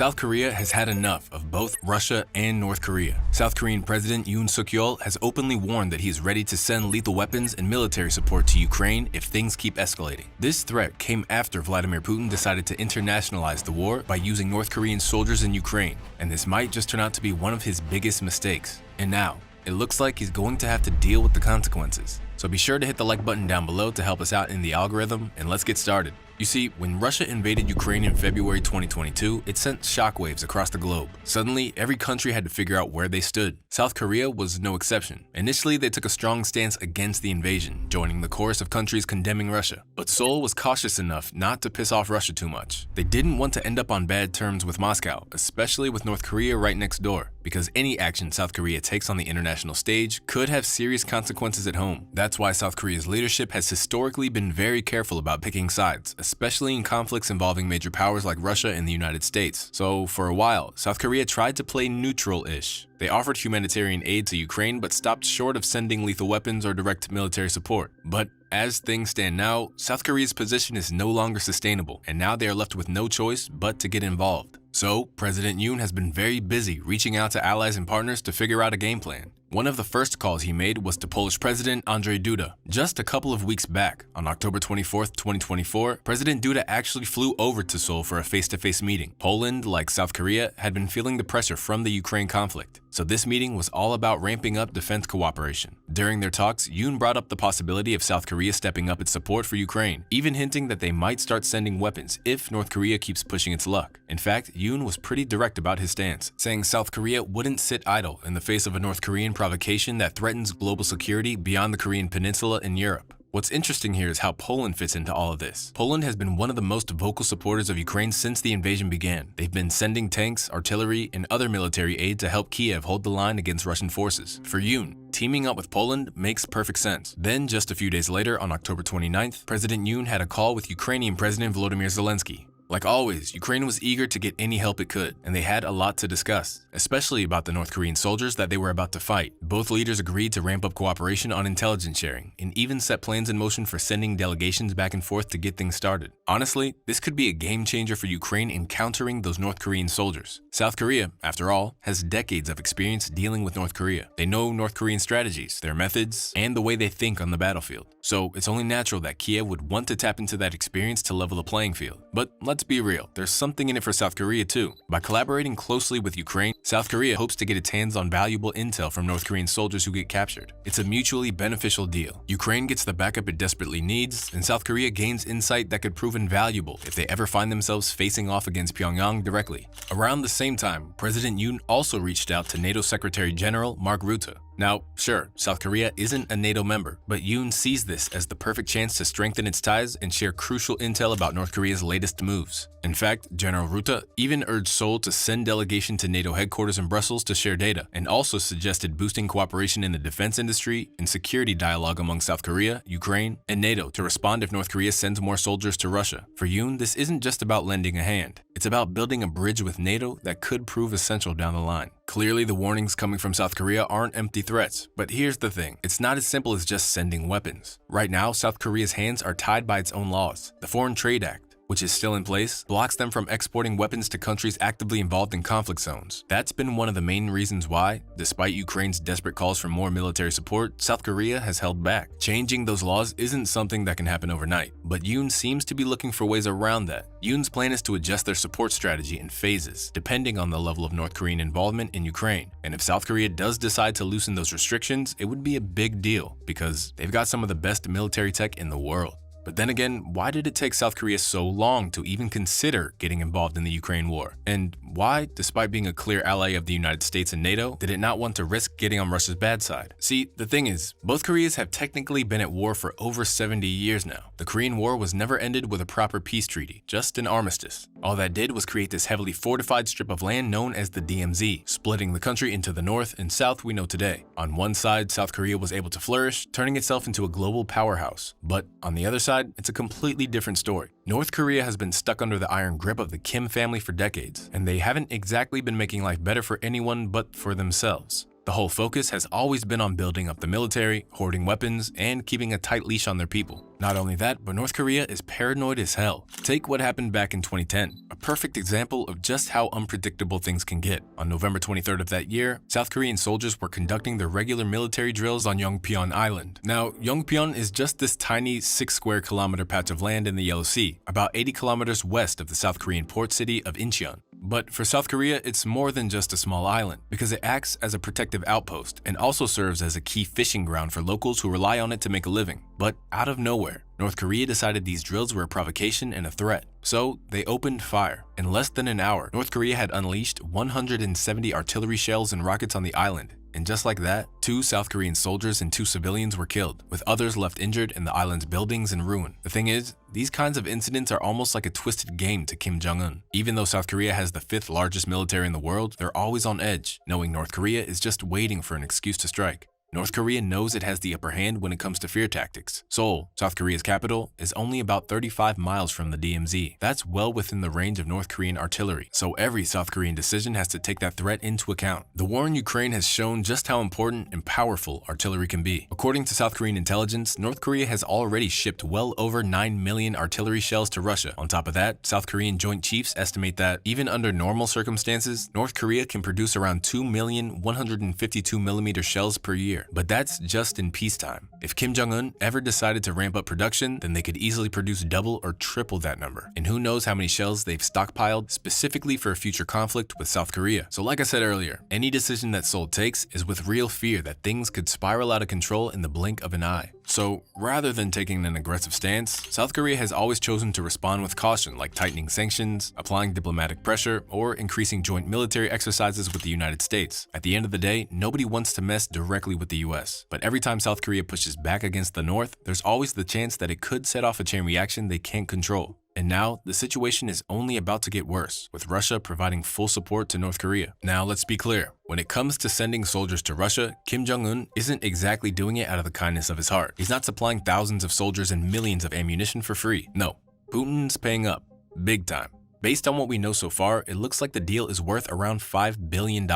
South Korea has had enough of both Russia and North Korea. South Korean President Yoon Suk-yeol has openly warned that he is ready to send lethal weapons and military support to Ukraine if things keep escalating. This threat came after Vladimir Putin decided to internationalize the war by using North Korean soldiers in Ukraine, and this might just turn out to be one of his biggest mistakes. And now, it looks like he's going to have to deal with the consequences. So be sure to hit the like button down below to help us out in the algorithm, and let's get started. You see, when Russia invaded Ukraine in February 2022, it sent shockwaves across the globe. Suddenly, every country had to figure out where they stood. South Korea was no exception. Initially, they took a strong stance against the invasion, joining the chorus of countries condemning Russia. But Seoul was cautious enough not to piss off Russia too much. They didn't want to end up on bad terms with Moscow, especially with North Korea right next door, because any action South Korea takes on the international stage could have serious consequences at home. That's why South Korea's leadership has historically been very careful about picking sides, especially in conflicts involving major powers like Russia and the United States. So for a while, South Korea tried to play neutral-ish. They offered humanitarian aid to Ukraine but stopped short of sending lethal weapons or direct military support. But as things stand now, South Korea's position is no longer sustainable, and now they are left with no choice but to get involved. So, President Yoon has been very busy reaching out to allies and partners to figure out a game plan. One of the first calls he made was to Polish President Andrzej Duda. Just a couple of weeks back, on October 24, 2024, President Duda actually flew over to Seoul for a face-to-face meeting. Poland, like South Korea, had been feeling the pressure from the Ukraine conflict. So this meeting was all about ramping up defense cooperation. During their talks, Yoon brought up the possibility of South Korea stepping up its support for Ukraine, even hinting that they might start sending weapons if North Korea keeps pushing its luck. In fact, Yoon was pretty direct about his stance, saying South Korea wouldn't sit idle in the face of a North Korean provocation that threatens global security beyond the Korean peninsula and Europe. What's interesting here is how Poland fits into all of this. Poland has been one of the most vocal supporters of Ukraine since the invasion began. They've been sending tanks, artillery, and other military aid to help Kiev hold the line against Russian forces. For Yoon, teaming up with Poland makes perfect sense. Then, just a few days later, on October 29th, President Yoon had a call with Ukrainian President Volodymyr Zelensky. Like always, Ukraine was eager to get any help it could, and they had a lot to discuss, especially about the North Korean soldiers that they were about to fight. Both leaders agreed to ramp up cooperation on intelligence sharing, and even set plans in motion for sending delegations back and forth to get things started. Honestly, this could be a game changer for Ukraine in countering those North Korean soldiers. South Korea, after all, has decades of experience dealing with North Korea. They know North Korean strategies, their methods, and the way they think on the battlefield. So it's only natural that Kiev would want to tap into that experience to level the playing field. But let's be real, there's something in it for South Korea too. By collaborating closely with Ukraine, South Korea hopes to get its hands on valuable intel from North Korean soldiers who get captured. It's a mutually beneficial deal. Ukraine gets the backup it desperately needs, and South Korea gains insight that could prove invaluable if they ever find themselves facing off against Pyongyang directly. Around the same time, President Yoon also reached out to NATO Secretary General Mark Rutte. Now, sure, South Korea isn't a NATO member, but Yoon sees this as the perfect chance to strengthen its ties and share crucial intel about North Korea's latest moves. In fact, General Rutte even urged Seoul to send delegation to NATO headquarters in Brussels to share data, and also suggested boosting cooperation in the defense industry and security dialogue among South Korea, Ukraine, and NATO to respond if North Korea sends more soldiers to Russia. For Yoon, this isn't just about lending a hand. It's about building a bridge with NATO that could prove essential down the line. Clearly, the warnings coming from South Korea aren't empty threats, but here's the thing. It's not as simple as just sending weapons. Right now, South Korea's hands are tied by its own laws. The Foreign Trade Act, which is still in place, blocks them from exporting weapons to countries actively involved in conflict zones. That's been one of the main reasons why, despite Ukraine's desperate calls for more military support, South Korea has held back. Changing those laws isn't something that can happen overnight, but Yoon seems to be looking for ways around that. Yoon's plan is to adjust their support strategy in phases, depending on the level of North Korean involvement in Ukraine. And if South Korea does decide to loosen those restrictions, it would be a big deal, because they've got some of the best military tech in the world. But then again, why did it take South Korea so long to even consider getting involved in the Ukraine war? And why, despite being a clear ally of the United States and NATO, did it not want to risk getting on Russia's bad side? See, the thing is, both Koreas have technically been at war for over 70 years now. The Korean War was never ended with a proper peace treaty, just an armistice. All that did was create this heavily fortified strip of land known as the DMZ, splitting the country into the north and south we know today. On one side, South Korea was able to flourish, turning itself into a global powerhouse. But on the other side, it's a completely different story. North Korea has been stuck under the iron grip of the Kim family for decades, and they haven't exactly been making life better for anyone but for themselves. The whole focus has always been on building up the military, hoarding weapons, and keeping a tight leash on their people. Not only that, but North Korea is paranoid as hell. Take what happened back in 2010, a perfect example of just how unpredictable things can get. On November 23rd of that year, South Korean soldiers were conducting their regular military drills on Yongpyeon Island. Now, Yongpyeon is just this tiny 6 square kilometer patch of land in the Yellow Sea, about 80 kilometers west of the South Korean port city of Incheon. But for South Korea, it's more than just a small island, because it acts as a protective outpost and also serves as a key fishing ground for locals who rely on it to make a living. But out of nowhere, North Korea decided these drills were a provocation and a threat. So they opened fire. In less than an hour, North Korea had unleashed 170 artillery shells and rockets on the island. And just like that, 2 South Korean soldiers and 2 civilians were killed, with others left injured and the island's buildings in ruin. The thing is, these kinds of incidents are almost like a twisted game to Kim Jong-un. Even though South Korea has the 5th largest military in the world, they're always on edge, knowing North Korea is just waiting for an excuse to strike. North Korea knows it has the upper hand when it comes to fear tactics. Seoul, South Korea's capital, is only about 35 miles from the DMZ. That's well within the range of North Korean artillery, so every South Korean decision has to take that threat into account. The war in Ukraine has shown just how important and powerful artillery can be. According to South Korean intelligence, North Korea has already shipped well over 9 million artillery shells to Russia. On top of that, South Korean Joint Chiefs estimate that, even under normal circumstances, North Korea can produce around 2,152mm shells per year. But that's just in peacetime. If Kim Jong-un ever decided to ramp up production, then they could easily produce double or triple that number. And who knows how many shells they've stockpiled specifically for a future conflict with South Korea. So like I said earlier, any decision that Seoul takes is with real fear that things could spiral out of control in the blink of an eye. So rather than taking an aggressive stance, South Korea has always chosen to respond with caution, like tightening sanctions, applying diplomatic pressure, or increasing joint military exercises with the United States. At the end of the day, nobody wants to mess directly with the US. But every time South Korea pushes back against the North, there's always the chance that it could set off a chain reaction they can't control. And now, the situation is only about to get worse, with Russia providing full support to North Korea. Now, let's be clear. When it comes to sending soldiers to Russia, Kim Jong-un isn't exactly doing it out of the kindness of his heart. He's not supplying thousands of soldiers and millions of ammunition for free. No, Putin's paying up. Big time. Based on what we know so far, it looks like the deal is worth around $5 billion.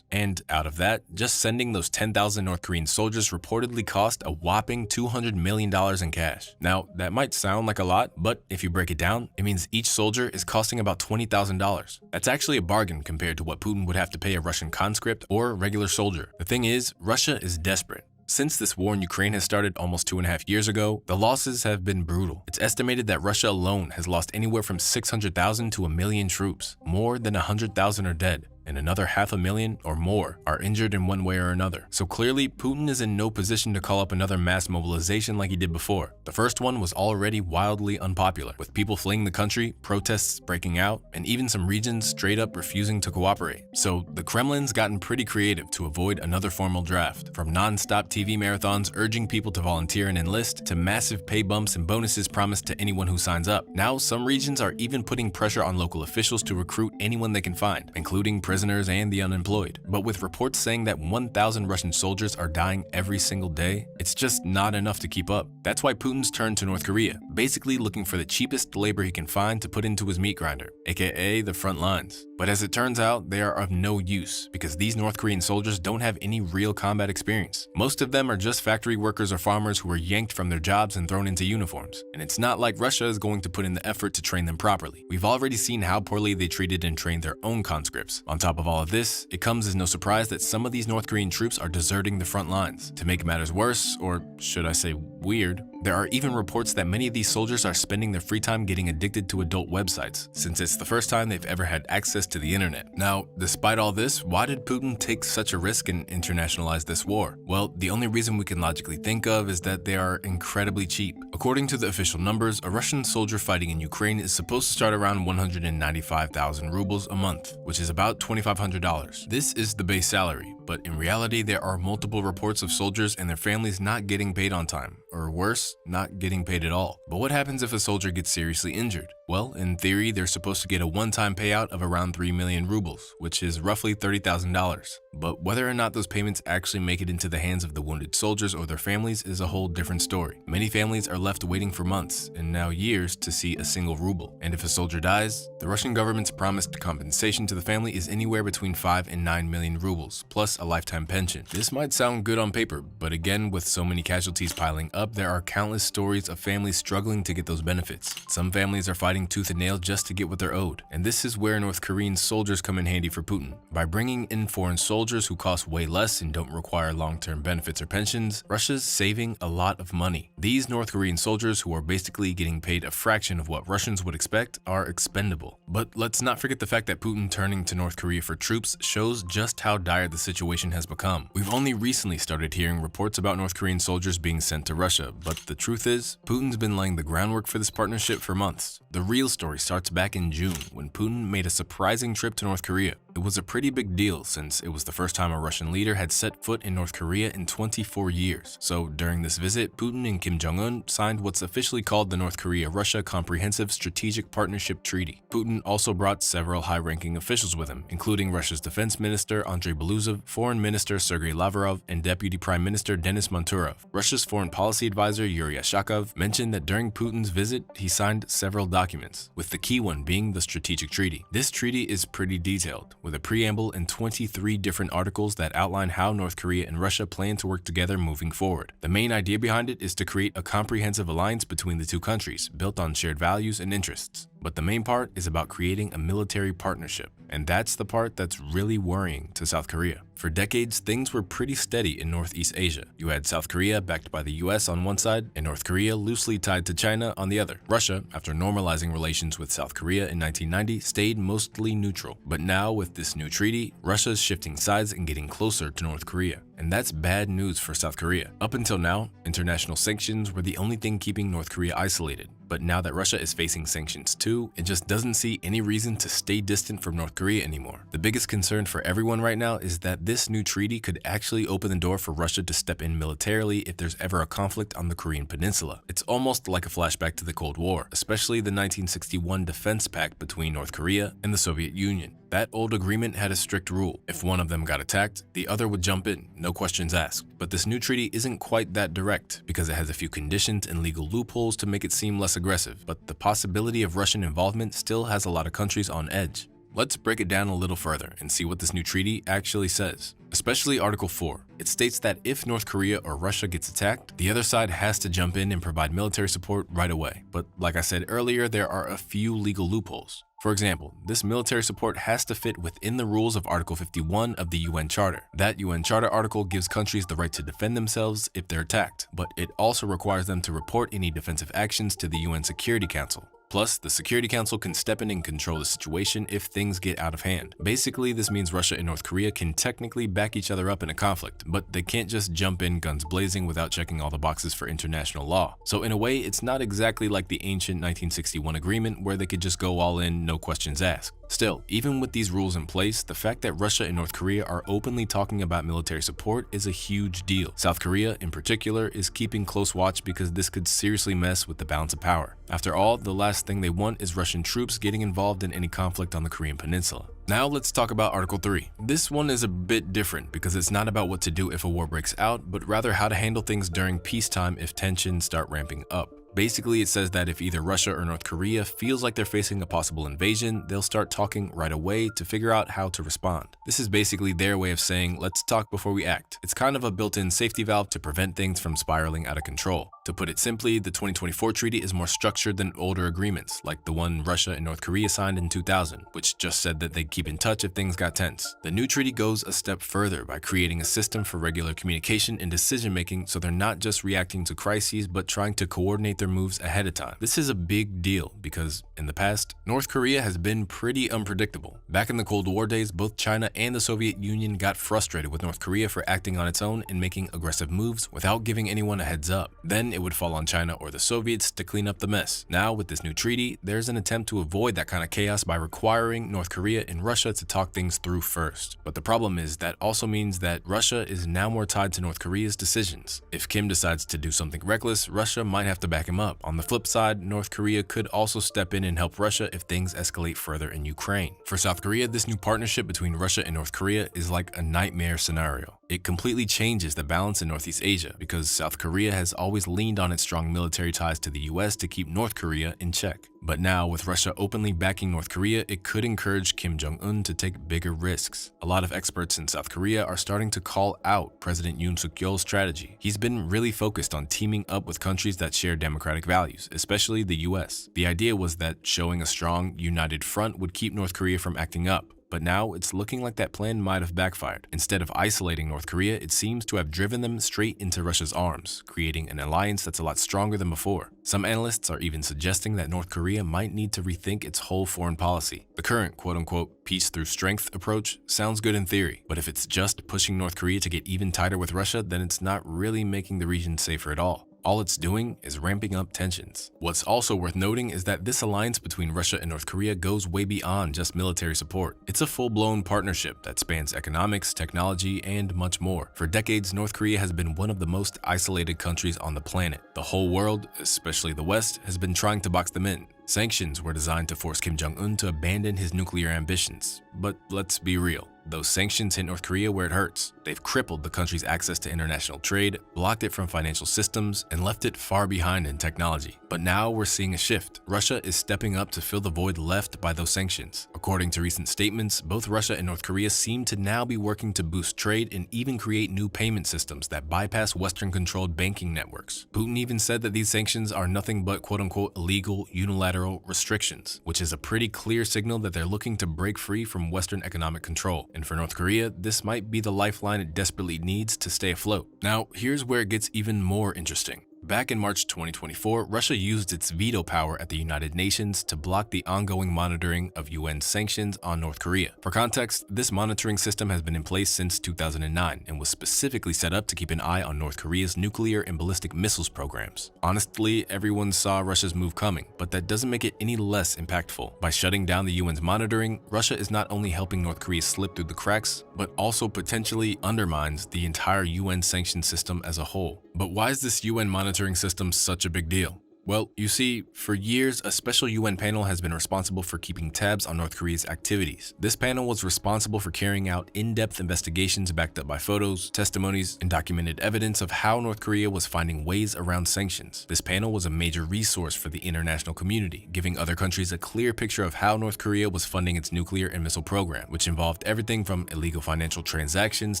And out of that, just sending those 10,000 North Korean soldiers reportedly cost a whopping $200 million in cash. Now, that might sound like a lot, but if you break it down, it means each soldier is costing about $20,000. That's actually a bargain compared to what Putin would have to pay a Russian conscript or regular soldier. The thing is, Russia is desperate. Since this war in Ukraine has started almost 2.5 years ago, the losses have been brutal. It's estimated that Russia alone has lost anywhere from 600,000 to 1 million troops. More than 100,000 are dead, and another 500,000 or more are injured in one way or another. So clearly, Putin is in no position to call up another mass mobilization like he did before. The first one was already wildly unpopular, with people fleeing the country, protests breaking out, and even some regions straight up refusing to cooperate. So the Kremlin's gotten pretty creative to avoid another formal draft, from non-stop TV marathons urging people to volunteer and enlist, to massive pay bumps and bonuses promised to anyone who signs up. Now, some regions are even putting pressure on local officials to recruit anyone they can find, including prisoners and the unemployed. But with reports saying that 1,000 Russian soldiers are dying every single day, it's just not enough to keep up. That's why Putin's turned to North Korea, basically looking for the cheapest labor he can find to put into his meat grinder, aka the front lines. But as it turns out, they are of no use, because these North Korean soldiers don't have any real combat experience. Most of them are just factory workers or farmers who were yanked from their jobs and thrown into uniforms. And it's not like Russia is going to put in the effort to train them properly. We've already seen how poorly they treated and trained their own conscripts. On top of all of this, it comes as no surprise that some of these North Korean troops are deserting the front lines. To make matters worse, or should I say weird, there are even reports that many of these soldiers are spending their free time getting addicted to adult websites, since it's the first time they've ever had access to the internet. Now, despite all this, why did Putin take such a risk and internationalize this war? Well, the only reason we can logically think of is that they are incredibly cheap. According to the official numbers, a Russian soldier fighting in Ukraine is supposed to start around 195,000 rubles a month, which is about $2,500. This is the base salary, but in reality, there are multiple reports of soldiers and their families not getting paid on time, or worse, not getting paid at all. But what happens if a soldier gets seriously injured? Well, in theory, they're supposed to get a one-time payout of around 3 million rubles, which is roughly $30,000. But whether or not those payments actually make it into the hands of the wounded soldiers or their families is a whole different story. Many families are left waiting for months, and now years, to see a single ruble. And if a soldier dies, the Russian government's promised compensation to the family is anywhere between 5 and 9 million rubles, plus a lifetime pension. This might sound good on paper, but again, with so many casualties piling up, there are countless stories of families struggling to get those benefits. Some families are fighting tooth and nail just to get what they're owed. And this is where North Korean soldiers come in handy for Putin. By bringing in foreign soldiers who cost way less and don't require long-term benefits or pensions, Russia's saving a lot of money. These North Korean soldiers, who are basically getting paid a fraction of what Russians would expect, are expendable. But let's not forget the fact that Putin turning to North Korea for troops shows just how dire the situation has become. We've only recently started hearing reports about North Korean soldiers being sent to Russia, but the truth is, Putin's been laying the groundwork for this partnership for months. The real story starts back in June when Putin made a surprising trip to North Korea. It was a pretty big deal since it was the first time a Russian leader had set foot in North Korea in 24 years. So during this visit, Putin and Kim Jong-un signed what's officially called the North Korea-Russia Comprehensive Strategic Partnership Treaty. Putin also brought several high-ranking officials with him, including Russia's Defense Minister Andrei Beluzov, Foreign Minister Sergei Lavrov, and Deputy Prime Minister Denis Manturov. Russia's Foreign Policy Advisor Yuri Ashakov mentioned that during Putin's visit, he signed several documents, with the key one being the Strategic Treaty. This treaty is pretty detailed, with a preamble and 23 different articles that outline how North Korea and Russia plan to work together moving forward. The main idea behind it is to create a comprehensive alliance between the two countries, built on shared values and interests. But the main part is about creating a military partnership, and that's the part that's really worrying to South Korea. For decades, things were pretty steady in Northeast Asia. You had South Korea backed by the US on one side, and North Korea loosely tied to China on the other. Russia, after normalizing relations with South Korea in 1990, stayed mostly neutral. But now, with this new treaty, Russia's shifting sides and getting closer to North Korea. And that's bad news for South Korea. Up until now, international sanctions were the only thing keeping North Korea isolated. But now that Russia is facing sanctions too, it just doesn't see any reason to stay distant from North Korea anymore. The biggest concern for everyone right now is that this new treaty could actually open the door for Russia to step in militarily if there's ever a conflict on the Korean peninsula. It's almost like a flashback to the Cold War, especially the 1961 defense pact between North Korea and the Soviet Union. That old agreement had a strict rule. If one of them got attacked, the other would jump in, no questions asked. But this new treaty isn't quite that direct, because it has a few conditions and legal loopholes to make it seem less aggressive, but the possibility of Russian involvement still has a lot of countries on edge. Let's break it down a little further and see what this new treaty actually says. Especially Article 4. It states that if North Korea or Russia gets attacked, the other side has to jump in and provide military support right away. But like I said earlier, there are a few legal loopholes. For example, this military support has to fit within the rules of Article 51 of the UN Charter. That UN Charter article gives countries the right to defend themselves if they're attacked, but it also requires them to report any defensive actions to the UN Security Council. Plus, the Security Council can step in and control the situation if things get out of hand. Basically, this means Russia and North Korea can technically back each other up in a conflict, but they can't just jump in guns blazing without checking all the boxes for international law. So in a way, it's not exactly like the ancient 1961 agreement where they could just go all in, no questions asked. Still, even with these rules in place, the fact that Russia and North Korea are openly talking about military support is a huge deal. South Korea, in particular, is keeping close watch because this could seriously mess with the balance of power. After all, the last thing they want is Russian troops getting involved in any conflict on the Korean peninsula. Now let's talk about Article 3. This one is a bit different because it's not about what to do if a war breaks out, but rather how to handle things during peacetime if tensions start ramping up. Basically, it says that if either Russia or North Korea feels like they're facing a possible invasion, they'll start talking right away to figure out how to respond. This is basically their way of saying, let's talk before we act. It's kind of a built-in safety valve to prevent things from spiraling out of control. To put it simply, the 2024 treaty is more structured than older agreements, like the one Russia and North Korea signed in 2000, which just said that they'd keep in touch if things got tense. The new treaty goes a step further by creating a system for regular communication and decision-making so they're not just reacting to crises but trying to coordinate their their moves ahead of time. This is a big deal because, in the past, North Korea has been pretty unpredictable. Back in the Cold War days, both China and the Soviet Union got frustrated with North Korea for acting on its own and making aggressive moves without giving anyone a heads up. Then it would fall on China or the Soviets to clean up the mess. Now, with this new treaty, there's an attempt to avoid that kind of chaos by requiring North Korea and Russia to talk things through first. But the problem is that also means that Russia is now more tied to North Korea's decisions. If Kim decides to do something reckless, Russia might have to back him up. On the flip side, North Korea could also step in and help Russia if things escalate further in Ukraine. For South Korea, this new partnership between Russia and North Korea is like a nightmare scenario. It completely changes the balance in Northeast Asia because South Korea has always leaned on its strong military ties to the US to keep North Korea in check. But now, with Russia openly backing North Korea, it could encourage Kim Jong-un to take bigger risks. A lot of experts in South Korea are starting to call out President Yoon Suk-yeol's strategy. He's been really focused on teaming up with countries that share democratic values, especially the US. The idea was that showing a strong, united front would keep North Korea from acting up. But now, it's looking like that plan might have backfired. Instead of isolating North Korea, it seems to have driven them straight into Russia's arms, creating an alliance that's a lot stronger than before. Some analysts are even suggesting that North Korea might need to rethink its whole foreign policy. The current quote-unquote peace through strength approach sounds good in theory, but if it's just pushing North Korea to get even tighter with Russia, then it's not really making the region safer at all. All it's doing is ramping up tensions. What's also worth noting is that this alliance between Russia and North Korea goes way beyond just military support. It's a full-blown partnership that spans economics, technology, and much more. For decades, North Korea has been one of the most isolated countries on the planet. The whole world, especially the West, has been trying to box them in. Sanctions were designed to force Kim Jong-un to abandon his nuclear ambitions. But let's be real. Those sanctions hit North Korea where it hurts. They've crippled the country's access to international trade, blocked it from financial systems, and left it far behind in technology. But now we're seeing a shift. Russia is stepping up to fill the void left by those sanctions. According to recent statements, both Russia and North Korea seem to now be working to boost trade and even create new payment systems that bypass Western-controlled banking networks. Putin even said that these sanctions are nothing but quote-unquote illegal, unilateral restrictions, which is a pretty clear signal that they're looking to break free from Western economic control. And for North Korea, this might be the lifeline it desperately needs to stay afloat. Now, here's where it gets even more interesting. Back in March 2024, Russia used its veto power at the United Nations to block the ongoing monitoring of UN sanctions on North Korea. For context, this monitoring system has been in place since 2009 and was specifically set up to keep an eye on North Korea's nuclear and ballistic missiles programs. Honestly, everyone saw Russia's move coming, but that doesn't make it any less impactful. By shutting down the UN's monitoring, Russia is not only helping North Korea slip through the cracks, but also potentially undermines the entire UN sanction system as a whole. But why is this UN monitoring system such a big deal? Well, you see, for years, a special UN panel has been responsible for keeping tabs on North Korea's activities. This panel was responsible for carrying out in-depth investigations backed up by photos, testimonies, and documented evidence of how North Korea was finding ways around sanctions. This panel was a major resource for the international community, giving other countries a clear picture of how North Korea was funding its nuclear and missile program, which involved everything from illegal financial transactions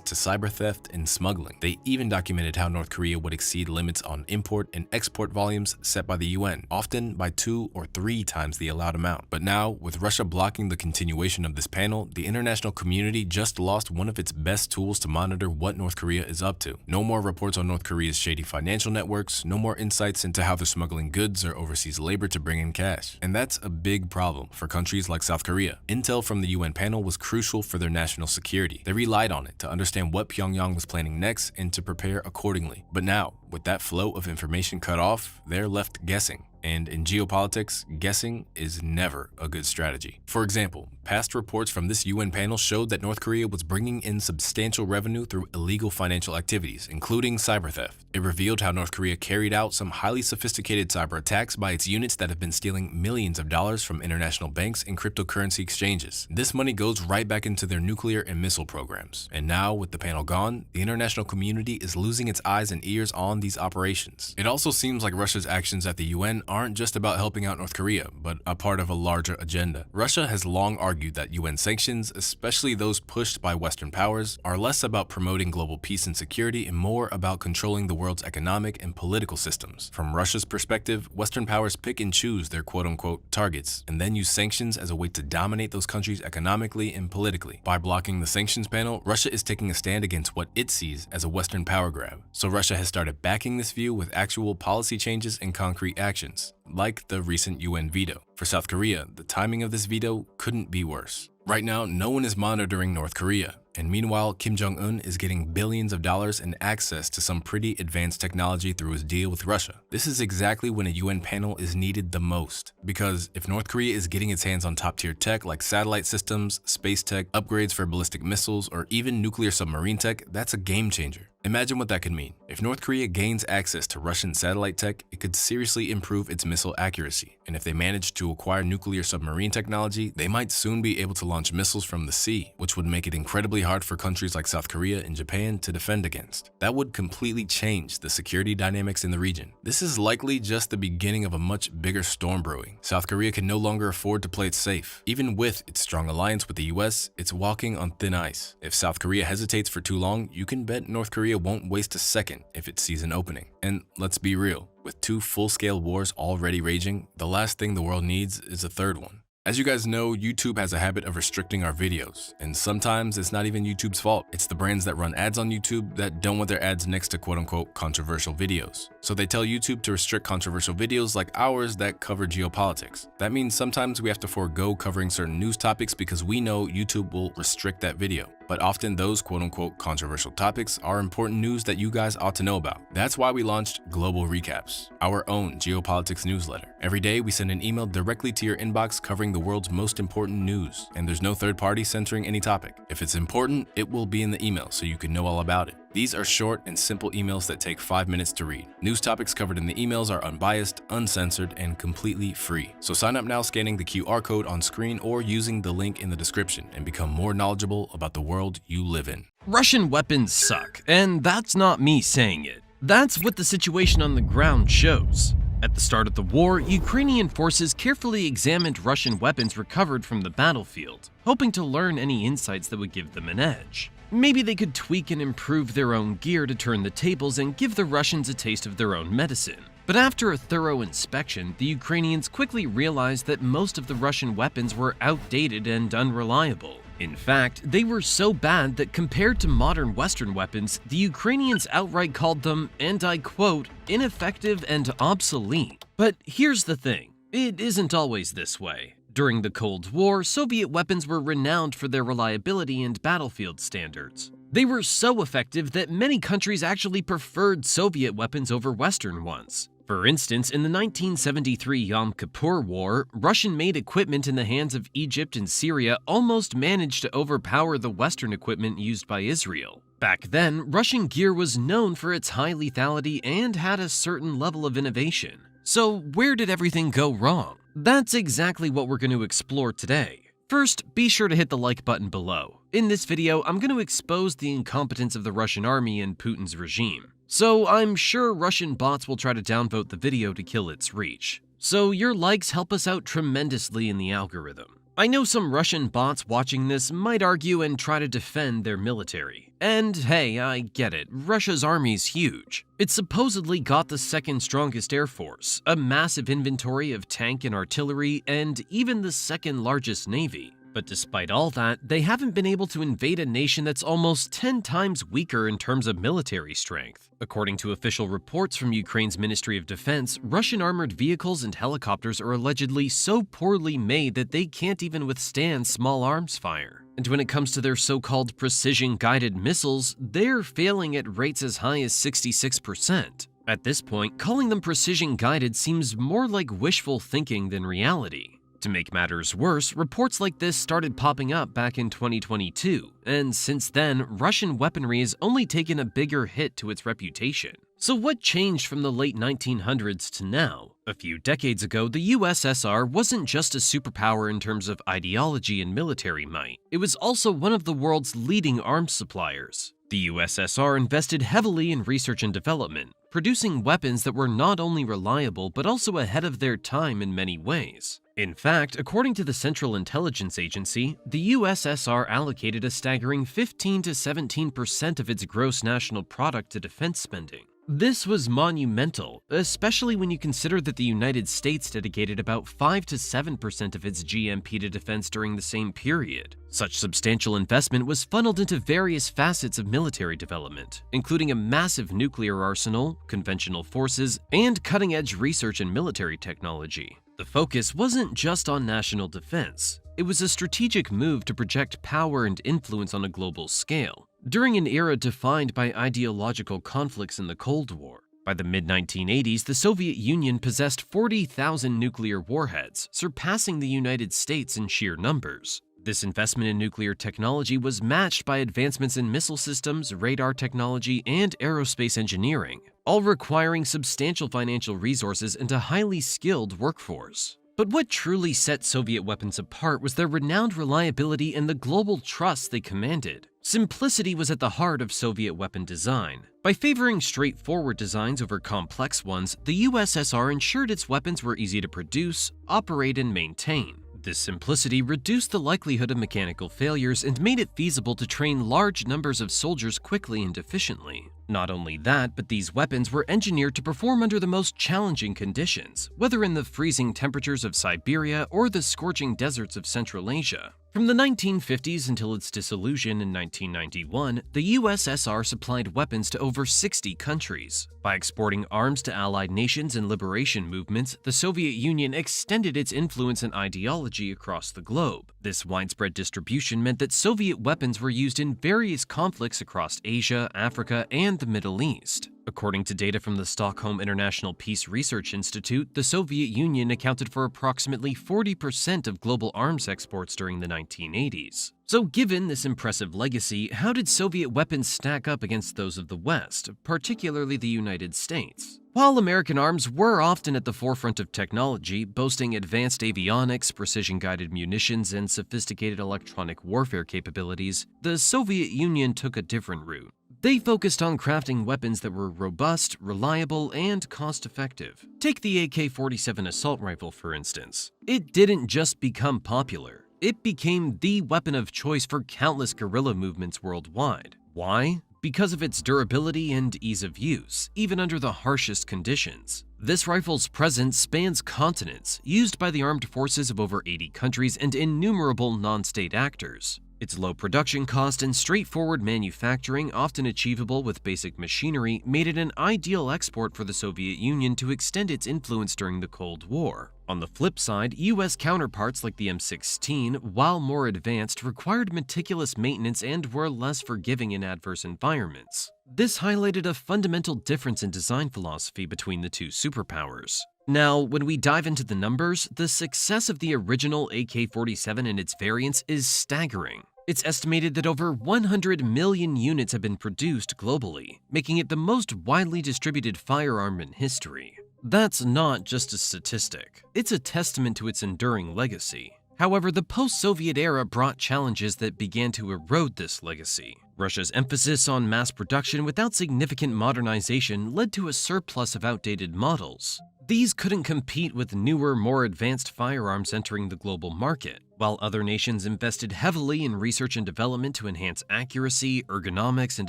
to cyber theft and smuggling. They even documented how North Korea would exceed limits on import and export volumes set by the UN, often by 2 or 3 times the allowed amount. But now, with Russia blocking the continuation of this panel, the international community just lost one of its best tools to monitor what North Korea is up to. No more reports on North Korea's shady financial networks, no more insights into how they're smuggling goods or overseas labor to bring in cash. And that's a big problem for countries like South Korea. Intel from the UN panel was crucial for their national security. They relied on it to understand what Pyongyang was planning next and to prepare accordingly. But now, with that flow of information cut off, they're left guessing. And in geopolitics, guessing is never a good strategy. For example, past reports from this UN panel showed that North Korea was bringing in substantial revenue through illegal financial activities, including cyber theft. It revealed how North Korea carried out some highly sophisticated cyber attacks by its units that have been stealing millions of dollars from international banks and cryptocurrency exchanges. This money goes right back into their nuclear and missile programs. And now, with the panel gone, the international community is losing its eyes and ears on these operations. It also seems like Russia's actions at the UN aren't just about helping out North Korea, but a part of a larger agenda. Russia has long argued that UN sanctions, especially those pushed by Western powers, are less about promoting global peace and security and more about controlling the world's economic and political systems. From Russia's perspective, Western powers pick and choose their quote-unquote targets, and then use sanctions as a way to dominate those countries economically and politically. By blocking the sanctions panel, Russia is taking a stand against what it sees as a Western power grab. So Russia has started backing this view with actual policy changes and concrete actions, like the recent UN veto. For South Korea, the timing of this veto couldn't be worse. Right now, no one is monitoring North Korea, and meanwhile, Kim Jong-un is getting billions of dollars and access to some pretty advanced technology through his deal with Russia. This is exactly when a UN panel is needed the most, because if North Korea is getting its hands on top-tier tech like satellite systems, space tech, upgrades for ballistic missiles, or even nuclear submarine tech, that's a game changer. Imagine what that could mean. If North Korea gains access to Russian satellite tech, it could seriously improve its missile accuracy. And if they manage to acquire nuclear submarine technology, they might soon be able to launch missiles from the sea, which would make it incredibly hard for countries like South Korea and Japan to defend against. That would completely change the security dynamics in the region. This is likely just the beginning of a much bigger storm brewing. South Korea can no longer afford to play it safe. Even with its strong alliance with the US, it's walking on thin ice. If South Korea hesitates for too long, you can bet North Korea won't waste a second if it sees an opening. And let's be real, with 2 full-scale wars already raging, the last thing the world needs is a third one. As you guys know, YouTube has a habit of restricting our videos, and sometimes it's not even YouTube's fault. It's the brands that run ads on YouTube that don't want their ads next to quote-unquote controversial videos. So they tell YouTube to restrict controversial videos like ours that cover geopolitics. That means sometimes we have to forego covering certain news topics because we know YouTube will restrict that video. But often those quote-unquote controversial topics are important news that you guys ought to know about. That's why we launched Global Recaps, our own geopolitics newsletter. Every day we send an email directly to your inbox covering the world's most important news, and there's no third party censoring any topic. If it's important, it will be in the email so you can know all about it. These are short and simple emails that take 5 minutes to read. News topics covered in the emails are unbiased, uncensored, and completely free. So sign up now scanning the QR code on screen or using the link in the description and become more knowledgeable about the world you live in. Russian weapons suck, and that's not me saying it. That's what the situation on the ground shows. At the start of the war, Ukrainian forces carefully examined Russian weapons recovered from the battlefield, hoping to learn any insights that would give them an edge. Maybe they could tweak and improve their own gear to turn the tables and give the Russians a taste of their own medicine. But after a thorough inspection, the Ukrainians quickly realized that most of the Russian weapons were outdated and unreliable. In fact, they were so bad that compared to modern Western weapons, the Ukrainians outright called them, and I quote, ineffective and obsolete. But here's the thing, it isn't always this way. During the Cold War, Soviet weapons were renowned for their reliability and battlefield standards. They were so effective that many countries actually preferred Soviet weapons over Western ones. For instance, in the 1973 Yom Kippur War, Russian-made equipment in the hands of Egypt and Syria almost managed to overpower the Western equipment used by Israel. Back then, Russian gear was known for its high lethality and had a certain level of innovation. So where did everything go wrong? That's exactly what we're going to explore today. First, be sure to hit the like button below. In this video, I'm going to expose the incompetence of the Russian army and Putin's regime. So I'm sure Russian bots will try to downvote the video to kill its reach. So your likes help us out tremendously in the algorithm. I know some Russian bots watching this might argue and try to defend their military. And hey, I get it, Russia's army's huge. It supposedly got the second strongest air force, a massive inventory of tank and artillery, and even the second largest navy. But despite all that, they haven't been able to invade a nation that's almost 10 times weaker in terms of military strength. According to official reports from Ukraine's Ministry of Defense, Russian armored vehicles and helicopters are allegedly so poorly made that they can't even withstand small arms fire. And when it comes to their so-called precision-guided missiles, they're failing at rates as high as 66%. At this point, calling them precision-guided seems more like wishful thinking than reality. To make matters worse, reports like this started popping up back in 2022, and since then, Russian weaponry has only taken a bigger hit to its reputation. So what changed from the late 1900s to now? A few decades ago, the USSR wasn't just a superpower in terms of ideology and military might. It was also one of the world's leading arms suppliers. The USSR invested heavily in research and development, producing weapons that were not only reliable but also ahead of their time in many ways. In fact, according to the Central Intelligence Agency, the USSR allocated a staggering 15 to 17% of its gross national product to defense spending. This was monumental, especially when you consider that the United States dedicated about 5 to 7% of its GMP to defense during the same period. Such substantial investment was funneled into various facets of military development, including a massive nuclear arsenal, conventional forces, and cutting-edge research in military technology. The focus wasn't just on national defense. It was a strategic move to project power and influence on a global scale, during an era defined by ideological conflicts in the Cold War. By the mid-1980s, the Soviet Union possessed 40,000 nuclear warheads, surpassing the United States in sheer numbers. This investment in nuclear technology was matched by advancements in missile systems, radar technology, and aerospace engineering, all requiring substantial financial resources and a highly skilled workforce. But what truly set Soviet weapons apart was their renowned reliability and the global trust they commanded. Simplicity was at the heart of Soviet weapon design. By favoring straightforward designs over complex ones, the USSR ensured its weapons were easy to produce, operate, and maintain. This simplicity reduced the likelihood of mechanical failures and made it feasible to train large numbers of soldiers quickly and efficiently. Not only that, but these weapons were engineered to perform under the most challenging conditions, whether in the freezing temperatures of Siberia or the scorching deserts of Central Asia. From the 1950s until its dissolution in 1991, the USSR supplied weapons to over 60 countries. By exporting arms to allied nations and liberation movements, the Soviet Union extended its influence and ideology across the globe. This widespread distribution meant that Soviet weapons were used in various conflicts across Asia, Africa, and the Middle East. According to data from the Stockholm International Peace Research Institute, the Soviet Union accounted for approximately 40% of global arms exports during the 1980s. So given this impressive legacy, how did Soviet weapons stack up against those of the West, particularly the United States? While American arms were often at the forefront of technology, boasting advanced avionics, precision-guided munitions, and sophisticated electronic warfare capabilities, the Soviet Union took a different route. They focused on crafting weapons that were robust, reliable, and cost-effective. Take the AK-47 assault rifle, for instance. It didn't just become popular. It became the weapon of choice for countless guerrilla movements worldwide. Why? Because of its durability and ease of use, even under the harshest conditions. This rifle's presence spans continents, used by the armed forces of over 80 countries and innumerable non-state actors. Its low production cost and straightforward manufacturing, often achievable with basic machinery, made it an ideal export for the Soviet Union to extend its influence during the Cold War. On the flip side, US counterparts like the M16, while more advanced, required meticulous maintenance and were less forgiving in adverse environments. This highlighted a fundamental difference in design philosophy between the two superpowers. Now, when we dive into the numbers, the success of the original AK-47 and its variants is staggering. It's estimated that over 100 million units have been produced globally, making it the most widely distributed firearm in history. That's not just a statistic. It's a testament to its enduring legacy. However, the post-Soviet era brought challenges that began to erode this legacy. Russia's emphasis on mass production without significant modernization led to a surplus of outdated models. These couldn't compete with newer, more advanced firearms entering the global market. While other nations invested heavily in research and development to enhance accuracy, ergonomics, and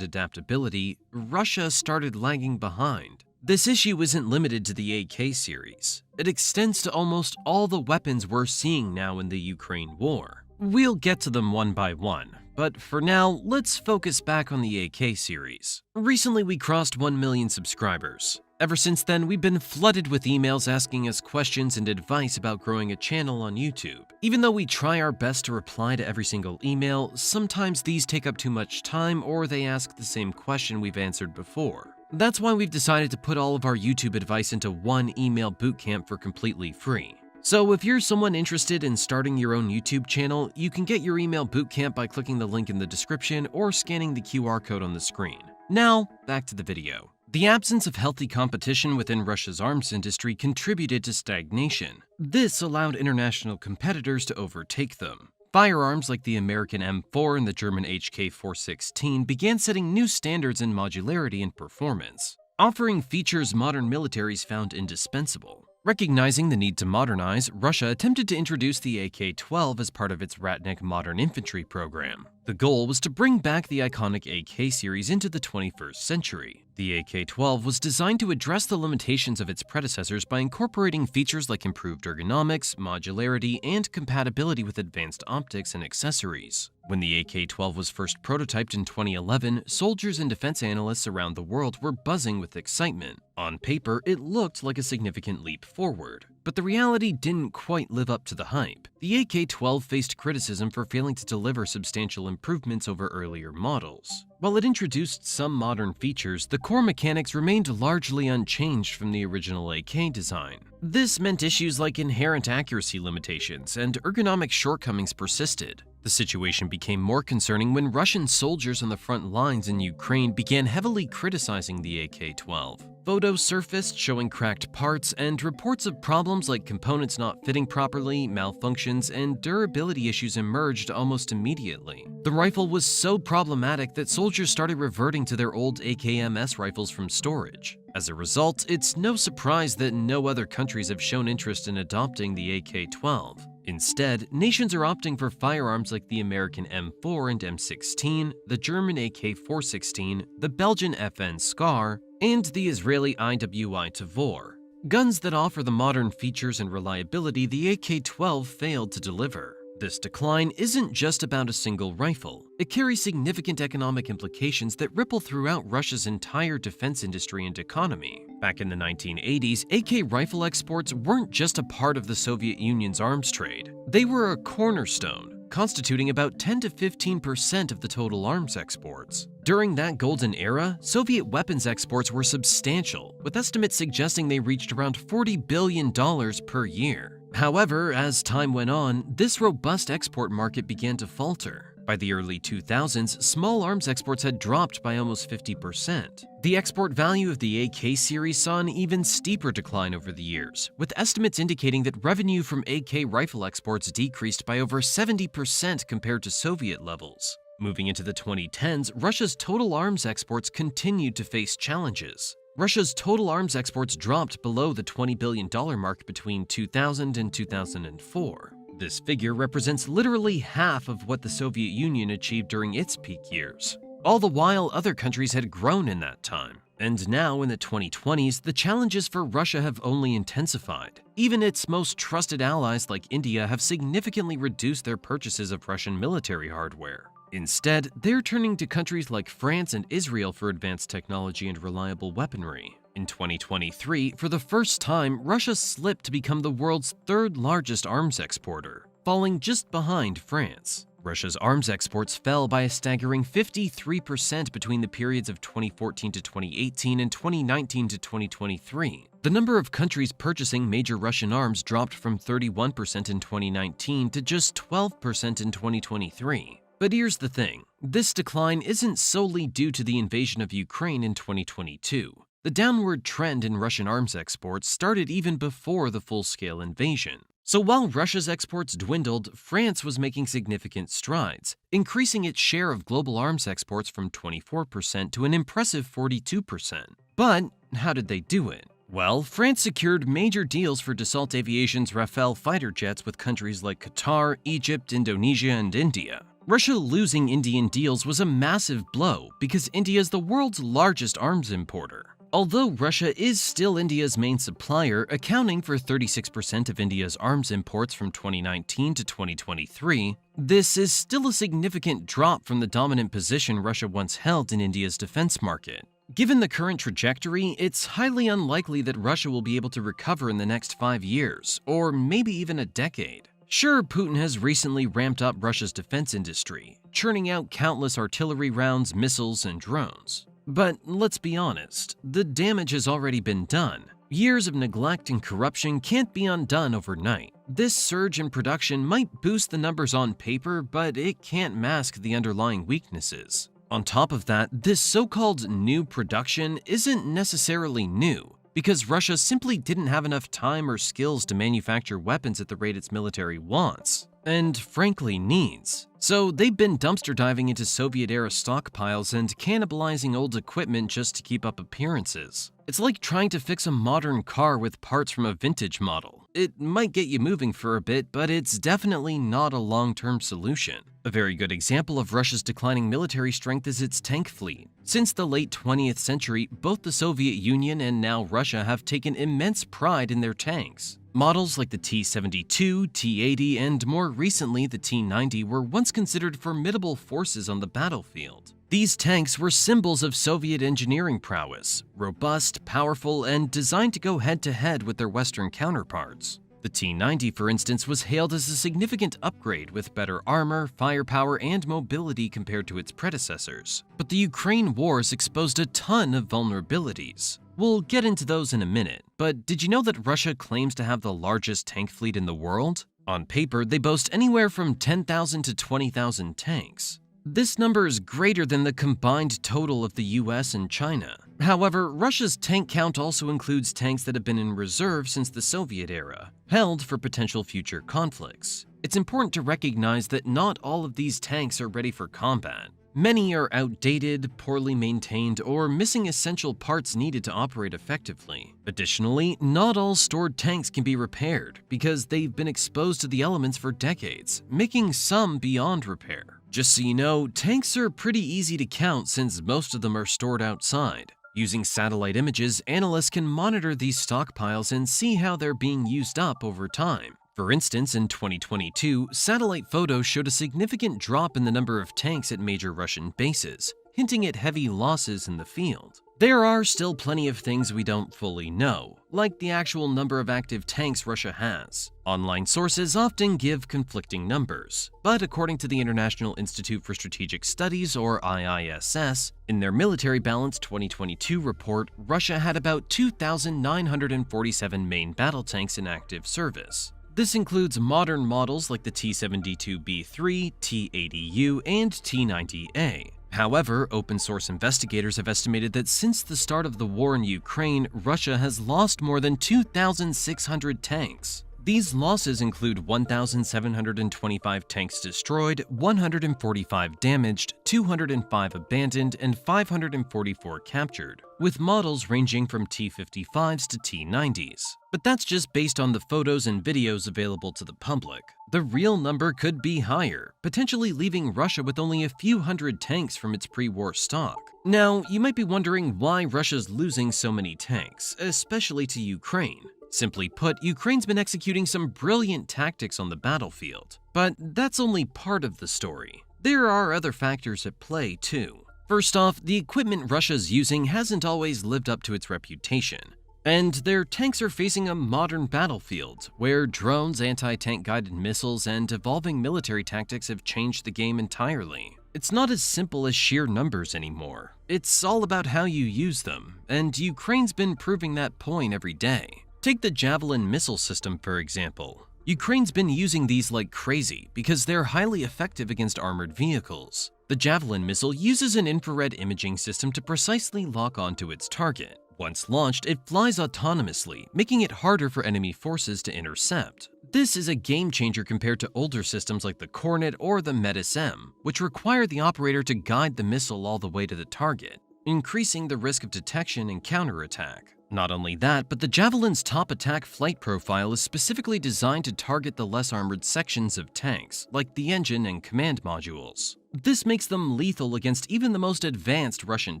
adaptability, Russia started lagging behind. This issue isn't limited to the AK series. It extends to almost all the weapons we're seeing now in the Ukraine war. We'll get to them one by one, but for now, let's focus back on the AK series. Recently, we crossed 1 million subscribers. Ever since then, we've been flooded with emails asking us questions and advice about growing a channel on YouTube. Even though we try our best to reply to every single email, sometimes these take up too much time or they ask the same question we've answered before. That's why we've decided to put all of our YouTube advice into one email bootcamp for completely free. So if you're someone interested in starting your own YouTube channel, you can get your email bootcamp by clicking the link in the description or scanning the QR code on the screen. Now, back to the video. The absence of healthy competition within Russia's arms industry contributed to stagnation. This allowed international competitors to overtake them. Firearms like the American M4 and the German HK-416 began setting new standards in modularity and performance. offering features modern militaries found indispensable. Recognizing the need to modernize, Russia attempted to introduce the AK-12 as part of its Ratnik Modern Infantry program. The goal was to bring back the iconic AK series into the 21st century. The AK-12 was designed to address the limitations of its predecessors by incorporating features like improved ergonomics, modularity, and compatibility with advanced optics and accessories. When the AK-12 was first prototyped in 2011, soldiers and defense analysts around the world were buzzing with excitement. On paper, it looked like a significant leap forward, but the reality didn't quite live up to the hype. The AK-12 faced criticism for failing to deliver substantial improvements over earlier models. While it introduced some modern features, the core mechanics remained largely unchanged from the original AK design. This meant issues like inherent accuracy limitations and ergonomic shortcomings persisted. The situation became more concerning when Russian soldiers on the front lines in Ukraine began heavily criticizing the AK-12. Photos surfaced showing cracked parts, and reports of problems like components not fitting properly, malfunctions, and durability issues emerged almost immediately. The rifle was so problematic that soldiers started reverting to their old AKMS rifles from storage. As a result, it's no surprise that no other countries have shown interest in adopting the AK-12. Instead, nations are opting for firearms like the American M4 and M16, the German AK-416, the Belgian FN Scar, and the Israeli IWI Tavor. Guns that offer the modern features and reliability the AK-12 failed to deliver. This decline isn't just about a single rifle. It carries significant economic implications that ripple throughout Russia's entire defense industry and economy. Back in the 1980s, AK rifle exports weren't just a part of the Soviet Union's arms trade. They were a cornerstone, constituting about 10 to 15% of the total arms exports. During that golden era, Soviet weapons exports were substantial, with estimates suggesting they reached around $40 billion per year. However, as time went on, this robust export market began to falter. By the early 2000s, small arms exports had dropped by almost 50%. The export value of the AK series saw an even steeper decline over the years, with estimates indicating that revenue from AK rifle exports decreased by over 70% compared to Soviet levels. Moving into the 2010s, Russia's total arms exports continued to face challenges. Russia's total arms exports dropped below the $20 billion mark between 2000 and 2004. This figure represents literally half of what the Soviet Union achieved during its peak years. All the while, other countries had grown in that time. And now, in the 2020s, the challenges for Russia have only intensified. Even its most trusted allies like India have significantly reduced their purchases of Russian military hardware. Instead, they're turning to countries like France and Israel for advanced technology and reliable weaponry. In 2023, for the first time, Russia slipped to become the world's third largest arms exporter, falling just behind France. Russia's arms exports fell by a staggering 53% between the periods of 2014 to 2018 and 2019 to 2023. The number of countries purchasing major Russian arms dropped from 31% in 2019 to just 12% in 2023. But here's the thing, this decline isn't solely due to the invasion of Ukraine in 2022. The downward trend in Russian arms exports started even before the full-scale invasion. So while Russia's exports dwindled, France was making significant strides, increasing its share of global arms exports from 24% to an impressive 42%. But how did they do it? Well, France secured major deals for Dassault Aviation's Rafale fighter jets with countries like Qatar, Egypt, Indonesia, and India. Russia losing Indian deals was a massive blow because India is the world's largest arms importer. Although Russia is still India's main supplier, accounting for 36% of India's arms imports from 2019 to 2023, this is still a significant drop from the dominant position Russia once held in India's defense market. Given the current trajectory, it's highly unlikely that Russia will be able to recover in the next 5 years, or maybe even a decade. Sure, Putin has recently ramped up Russia's defense industry, churning out countless artillery rounds, missiles, and drones. But let's be honest, the damage has already been done. Years of neglect and corruption can't be undone overnight. This surge in production might boost the numbers on paper, but it can't mask the underlying weaknesses. On top of that, this so-called new production isn't necessarily new, because Russia simply didn't have enough time or skills to manufacture weapons at the rate its military wants. and frankly needs. So they've been dumpster diving into Soviet-era stockpiles and cannibalizing old equipment just to keep up appearances. It's like trying to fix a modern car with parts from a vintage model. It might get you moving for a bit, but it's definitely not a long-term solution. A very good example of Russia's declining military strength is its tank fleet. Since the late 20th century, both the Soviet Union and now Russia have taken immense pride in their tanks. Models like the T-72, T-80, and more recently the T-90 were once considered formidable forces on the battlefield. These tanks were symbols of Soviet engineering prowess, robust, powerful, and designed to go head-to-head with their Western counterparts. The T-90, for instance, was hailed as a significant upgrade with better armor, firepower, and mobility compared to its predecessors. But the Ukraine wars exposed a ton of vulnerabilities. We'll get into those in a minute, but did you know that Russia claims to have the largest tank fleet in the world? On paper, they boast anywhere from 10,000 to 20,000 tanks. This number is greater than the combined total of the US and China. However, Russia's tank count also includes tanks that have been in reserve since the Soviet era, held for potential future conflicts. It's important to recognize that not all of these tanks are ready for combat. Many are outdated, poorly maintained, or missing essential parts needed to operate effectively. Additionally, not all stored tanks can be repaired because they've been exposed to the elements for decades, making some beyond repair. Just so you know, tanks are pretty easy to count since most of them are stored outside. Using satellite images, analysts can monitor these stockpiles and see how they're being used up over time. For instance, in 2022, satellite photos showed a significant drop in the number of tanks at major Russian bases, hinting at heavy losses in the field. There are still plenty of things we don't fully know, like the actual number of active tanks Russia has. Online sources often give conflicting numbers, but according to the International Institute for Strategic Studies, or IISS, in their Military Balance 2022 report, Russia had about 2,947 main battle tanks in active service. This includes modern models like the T-72B3, T-80U, and T-90A. However, open-source investigators have estimated that since the start of the war in Ukraine, Russia has lost more than 2,600 tanks. These losses include 1,725 tanks destroyed, 145 damaged, 205 abandoned, and 544 captured, with models ranging from T-55s to T-90s. But that's just based on the photos and videos available to the public. The real number could be higher, potentially leaving Russia with only a few hundred tanks from its pre-war stock. Now, you might be wondering why Russia's losing so many tanks, especially to Ukraine. Simply put, Ukraine's been executing some brilliant tactics on the battlefield. But that's only part of the story. There are other factors at play, too. First off, the equipment Russia's using hasn't always lived up to its reputation. And their tanks are facing a modern battlefield, where drones, anti-tank guided missiles, and evolving military tactics have changed the game entirely. It's not as simple as sheer numbers anymore. It's all about how you use them, and Ukraine's been proving that point every day. Take the Javelin missile system, for example. Ukraine's been using these like crazy because they're highly effective against armored vehicles. The Javelin missile uses an infrared imaging system to precisely lock onto its target. Once launched, it flies autonomously, making it harder for enemy forces to intercept. This is a game changer compared to older systems like the Kornet or the Metis-M, which require the operator to guide the missile all the way to the target, increasing the risk of detection and counterattack. Not only that, but the Javelin's top attack flight profile is specifically designed to target the less armored sections of tanks, like the engine and command modules. This makes them lethal against even the most advanced Russian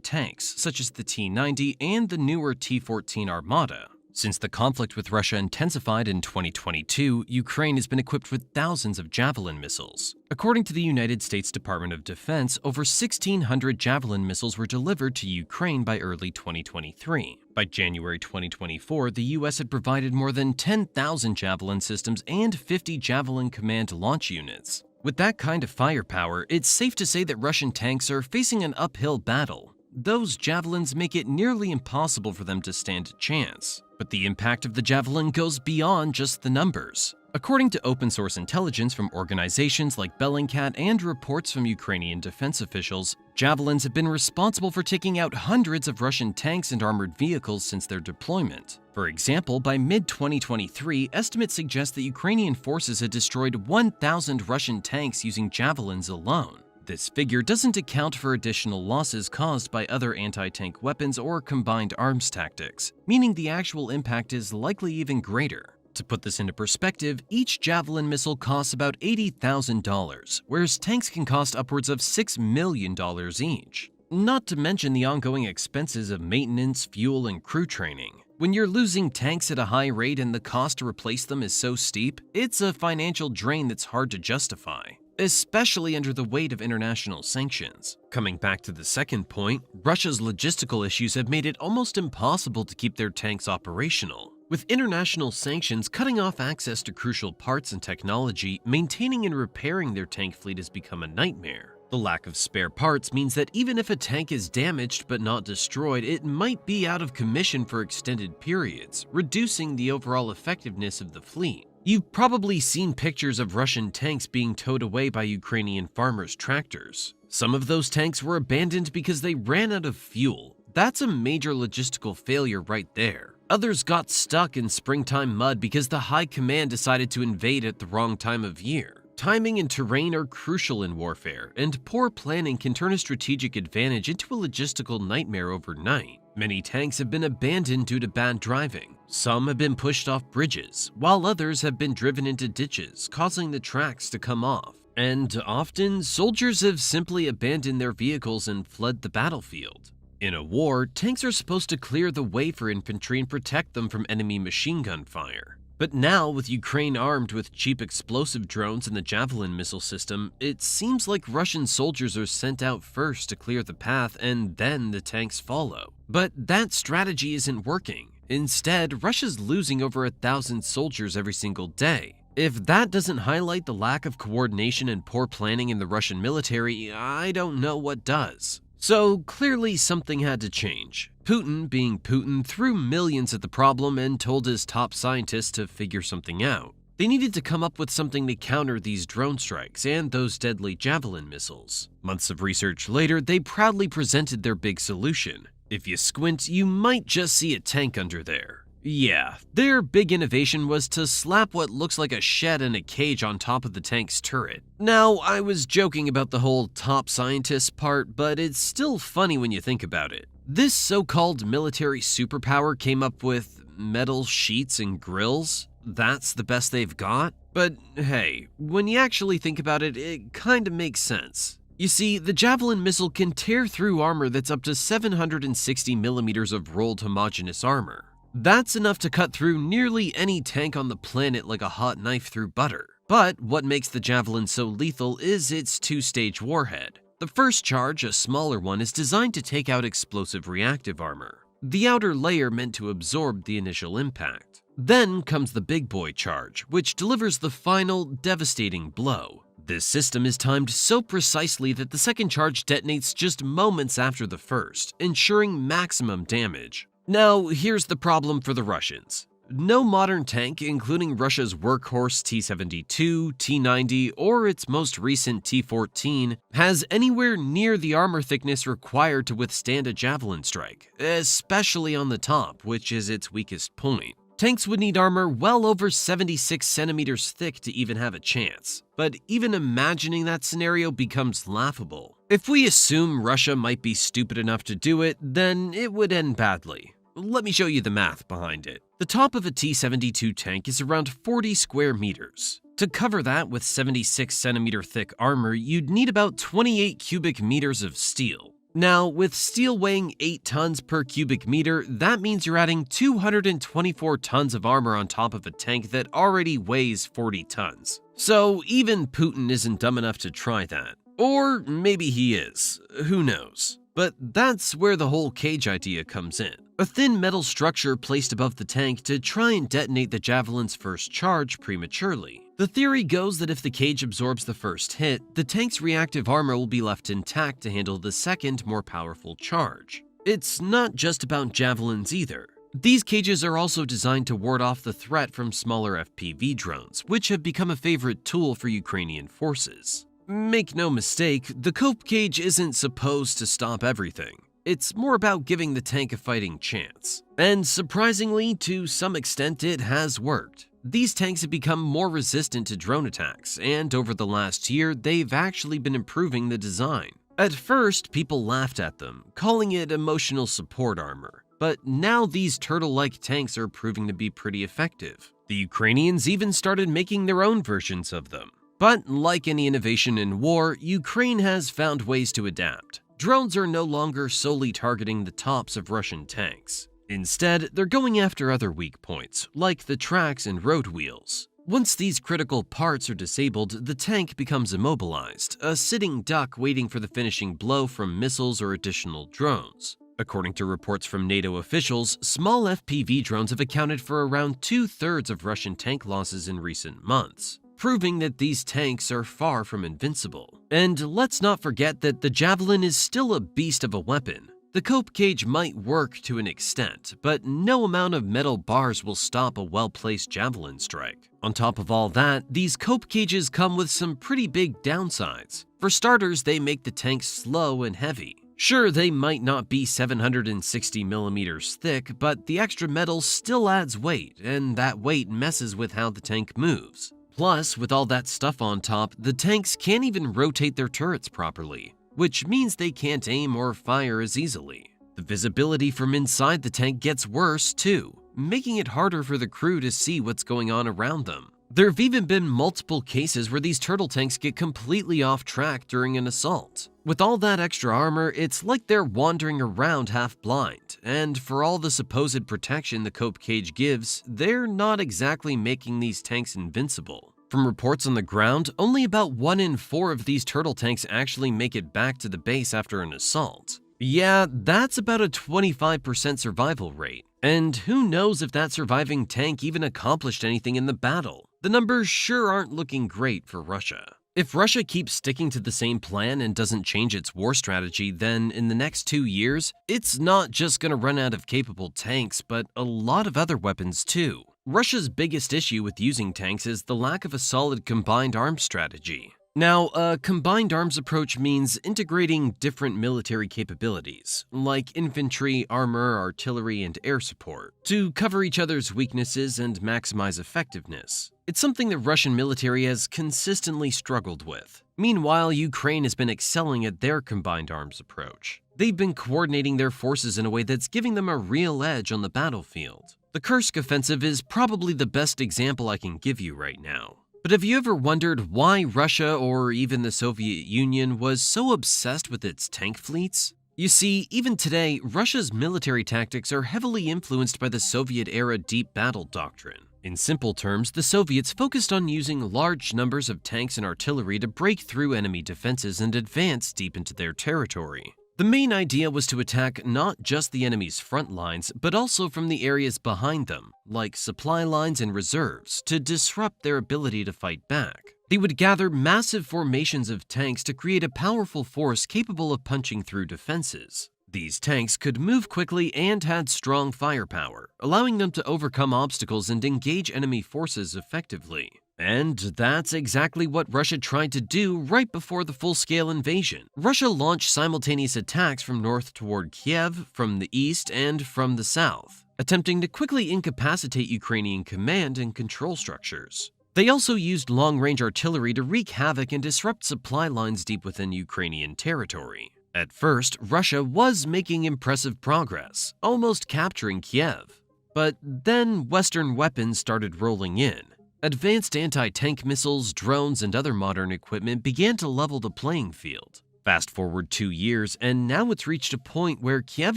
tanks, such as the T-90 and the newer T-14 Armata. Since the conflict with Russia intensified in 2022, Ukraine has been equipped with thousands of Javelin missiles. According to the United States Department of Defense, over 1,600 Javelin missiles were delivered to Ukraine by early 2023. By January 2024, the US had provided more than 10,000 Javelin systems and 50 Javelin command launch units. With that kind of firepower, it's safe to say that Russian tanks are facing an uphill battle. Those Javelins make it nearly impossible for them to stand a chance. But the impact of the Javelin goes beyond just the numbers. According to open-source intelligence from organizations like Bellingcat and reports from Ukrainian defense officials, Javelins have been responsible for taking out hundreds of Russian tanks and armored vehicles since their deployment. For example, by mid-2023, estimates suggest that Ukrainian forces had destroyed 1,000 Russian tanks using javelins alone. This figure doesn't account for additional losses caused by other anti-tank weapons or combined arms tactics, meaning the actual impact is likely even greater. To put this into perspective, each Javelin missile costs about $80,000, whereas tanks can cost upwards of $6 million each. Not to mention the ongoing expenses of maintenance, fuel, and crew training. When you're losing tanks at a high rate and the cost to replace them is so steep, it's a financial drain that's hard to justify, especially under the weight of international sanctions. Coming back to the second point, Russia's logistical issues have made it almost impossible to keep their tanks operational. With international sanctions cutting off access to crucial parts and technology, maintaining and repairing their tank fleet has become a nightmare. The lack of spare parts means that even if a tank is damaged but not destroyed, it might be out of commission for extended periods, reducing the overall effectiveness of the fleet. You've probably seen pictures of Russian tanks being towed away by Ukrainian farmers' tractors. Some of those tanks were abandoned because they ran out of fuel. That's a major logistical failure right there. Others got stuck in springtime mud because the high command decided to invade at the wrong time of year. Timing and terrain are crucial in warfare, and poor planning can turn a strategic advantage into a logistical nightmare overnight. Many tanks have been abandoned due to bad driving. Some have been pushed off bridges, while others have been driven into ditches, causing the tracks to come off. And often, soldiers have simply abandoned their vehicles and fled the battlefield. In a war, tanks are supposed to clear the way for infantry and protect them from enemy machine gun fire. But now, with Ukraine armed with cheap explosive drones and the Javelin missile system, it seems like Russian soldiers are sent out first to clear the path and then the tanks follow. But that strategy isn't working. Instead, Russia's losing over 1,000 soldiers every single day. If that doesn't highlight the lack of coordination and poor planning in the Russian military, I don't know what does. So clearly something had to change. Putin, being Putin, threw millions at the problem and told his top scientists to figure something out. They needed to come up with something to counter these drone strikes and those deadly Javelin missiles. Months of research later, they proudly presented their big solution. If you squint, you might just see a tank under there. Yeah, their big innovation was to slap what looks like a shed and a cage on top of the tank's turret. Now, I was joking about the whole top scientist part, but it's still funny when you think about it. This so-called military superpower came up with metal sheets and grills. That's the best they've got? But hey, when you actually think about it, it kinda makes sense. You see, the Javelin missile can tear through armor that's up to 760 millimeters of rolled homogeneous armor. That's enough to cut through nearly any tank on the planet like a hot knife through butter. But what makes the Javelin so lethal is its two-stage warhead. The first charge, a smaller one, is designed to take out explosive reactive armor, the outer layer meant to absorb the initial impact. Then comes the big boy charge, which delivers the final, devastating blow. This system is timed so precisely that the second charge detonates just moments after the first, ensuring maximum damage. Now, here's the problem for the Russians. No modern tank, including Russia's workhorse T-72, T-90, or its most recent T-14, has anywhere near the armor thickness required to withstand a Javelin strike, especially on the top, which is its weakest point. Tanks would need armor well over 76 centimeters thick to even have a chance. But even imagining that scenario becomes laughable. If we assume Russia might be stupid enough to do it, then it would end badly. Let me show you the math behind it. The top of a T-72 tank is around 40 square meters. To cover that with 76 centimeter thick armor, you'd need about 28 cubic meters of steel. Now, with steel weighing 8 tons per cubic meter, that means you're adding 224 tons of armor on top of a tank that already weighs 40 tons. So even Putin isn't dumb enough to try that. Or maybe he is, who knows. But that's where the whole cage idea comes in. A thin metal structure placed above the tank to try and detonate the Javelin's first charge prematurely. The theory goes that if the cage absorbs the first hit, the tank's reactive armor will be left intact to handle the second, more powerful charge. It's not just about Javelins either. These cages are also designed to ward off the threat from smaller FPV drones, which have become a favorite tool for Ukrainian forces. Make no mistake, the cope cage isn't supposed to stop everything. It's more about giving the tank a fighting chance. And surprisingly, to some extent, it has worked. These tanks have become more resistant to drone attacks, and over the last year, they've actually been improving the design. At first, people laughed at them, calling it emotional support armor. But now these turtle-like tanks are proving to be pretty effective. The Ukrainians even started making their own versions of them. But like any innovation in war, Ukraine has found ways to adapt. Drones are no longer solely targeting the tops of Russian tanks. Instead, they're going after other weak points, like the tracks and road wheels. Once these critical parts are disabled, the tank becomes immobilized, a sitting duck waiting for the finishing blow from missiles or additional drones. According to reports from NATO officials, small FPV drones have accounted for around 2/3 of Russian tank losses in recent months, proving that these tanks are far from invincible. And let's not forget that the Javelin is still a beast of a weapon. The cope cage might work to an extent, but no amount of metal bars will stop a well-placed javelin strike. On top of all that, these cope cages come with some pretty big downsides. For starters, they make the tank slow and heavy. Sure, they might not be 760 millimeters thick, but the extra metal still adds weight, and that weight messes with how the tank moves. Plus, with all that stuff on top, the tanks can't even rotate their turrets properly, which means they can't aim or fire as easily. The visibility from inside the tank gets worse too, making it harder for the crew to see what's going on around them. There have even been multiple cases where these turtle tanks get completely off track during an assault. With all that extra armor, it's like they're wandering around half blind, and for all the supposed protection the cope cage gives, they're not exactly making these tanks invincible. From reports on the ground, only about 1 in 4 of these turtle tanks actually make it back to the base after an assault. Yeah, that's about a 25% survival rate. And who knows if that surviving tank even accomplished anything in the battle? The numbers sure aren't looking great for Russia. If Russia keeps sticking to the same plan and doesn't change its war strategy, then in the next 2 years, it's not just going to run out of capable tanks, but a lot of other weapons too. Russia's biggest issue with using tanks is the lack of a solid combined arms strategy. Now, a combined arms approach means integrating different military capabilities, like infantry, armor, artillery, and air support, to cover each other's weaknesses and maximize effectiveness. It's something the Russian military has consistently struggled with. Meanwhile, Ukraine has been excelling at their combined arms approach. They've been coordinating their forces in a way that's giving them a real edge on the battlefield. The Kursk offensive is probably the best example I can give you right now. But have you ever wondered why Russia or even the Soviet Union was so obsessed with its tank fleets? You see, even today, Russia's military tactics are heavily influenced by the Soviet-era deep battle doctrine. In simple terms, the Soviets focused on using large numbers of tanks and artillery to break through enemy defenses and advance deep into their territory. The main idea was to attack not just the enemy's front lines, but also from the areas behind them, like supply lines and reserves, to disrupt their ability to fight back. They would gather massive formations of tanks to create a powerful force capable of punching through defenses. These tanks could move quickly and had strong firepower, allowing them to overcome obstacles and engage enemy forces effectively. And that's exactly what Russia tried to do right before the full-scale invasion. Russia launched simultaneous attacks from north toward Kiev, from the east, and from the south, attempting to quickly incapacitate Ukrainian command and control structures. They also used long-range artillery to wreak havoc and disrupt supply lines deep within Ukrainian territory. At first, Russia was making impressive progress, almost capturing Kiev. But then Western weapons started rolling in. Advanced anti-tank missiles, drones, and other modern equipment began to level the playing field. Fast forward 2 years, and now it's reached a point where Kiev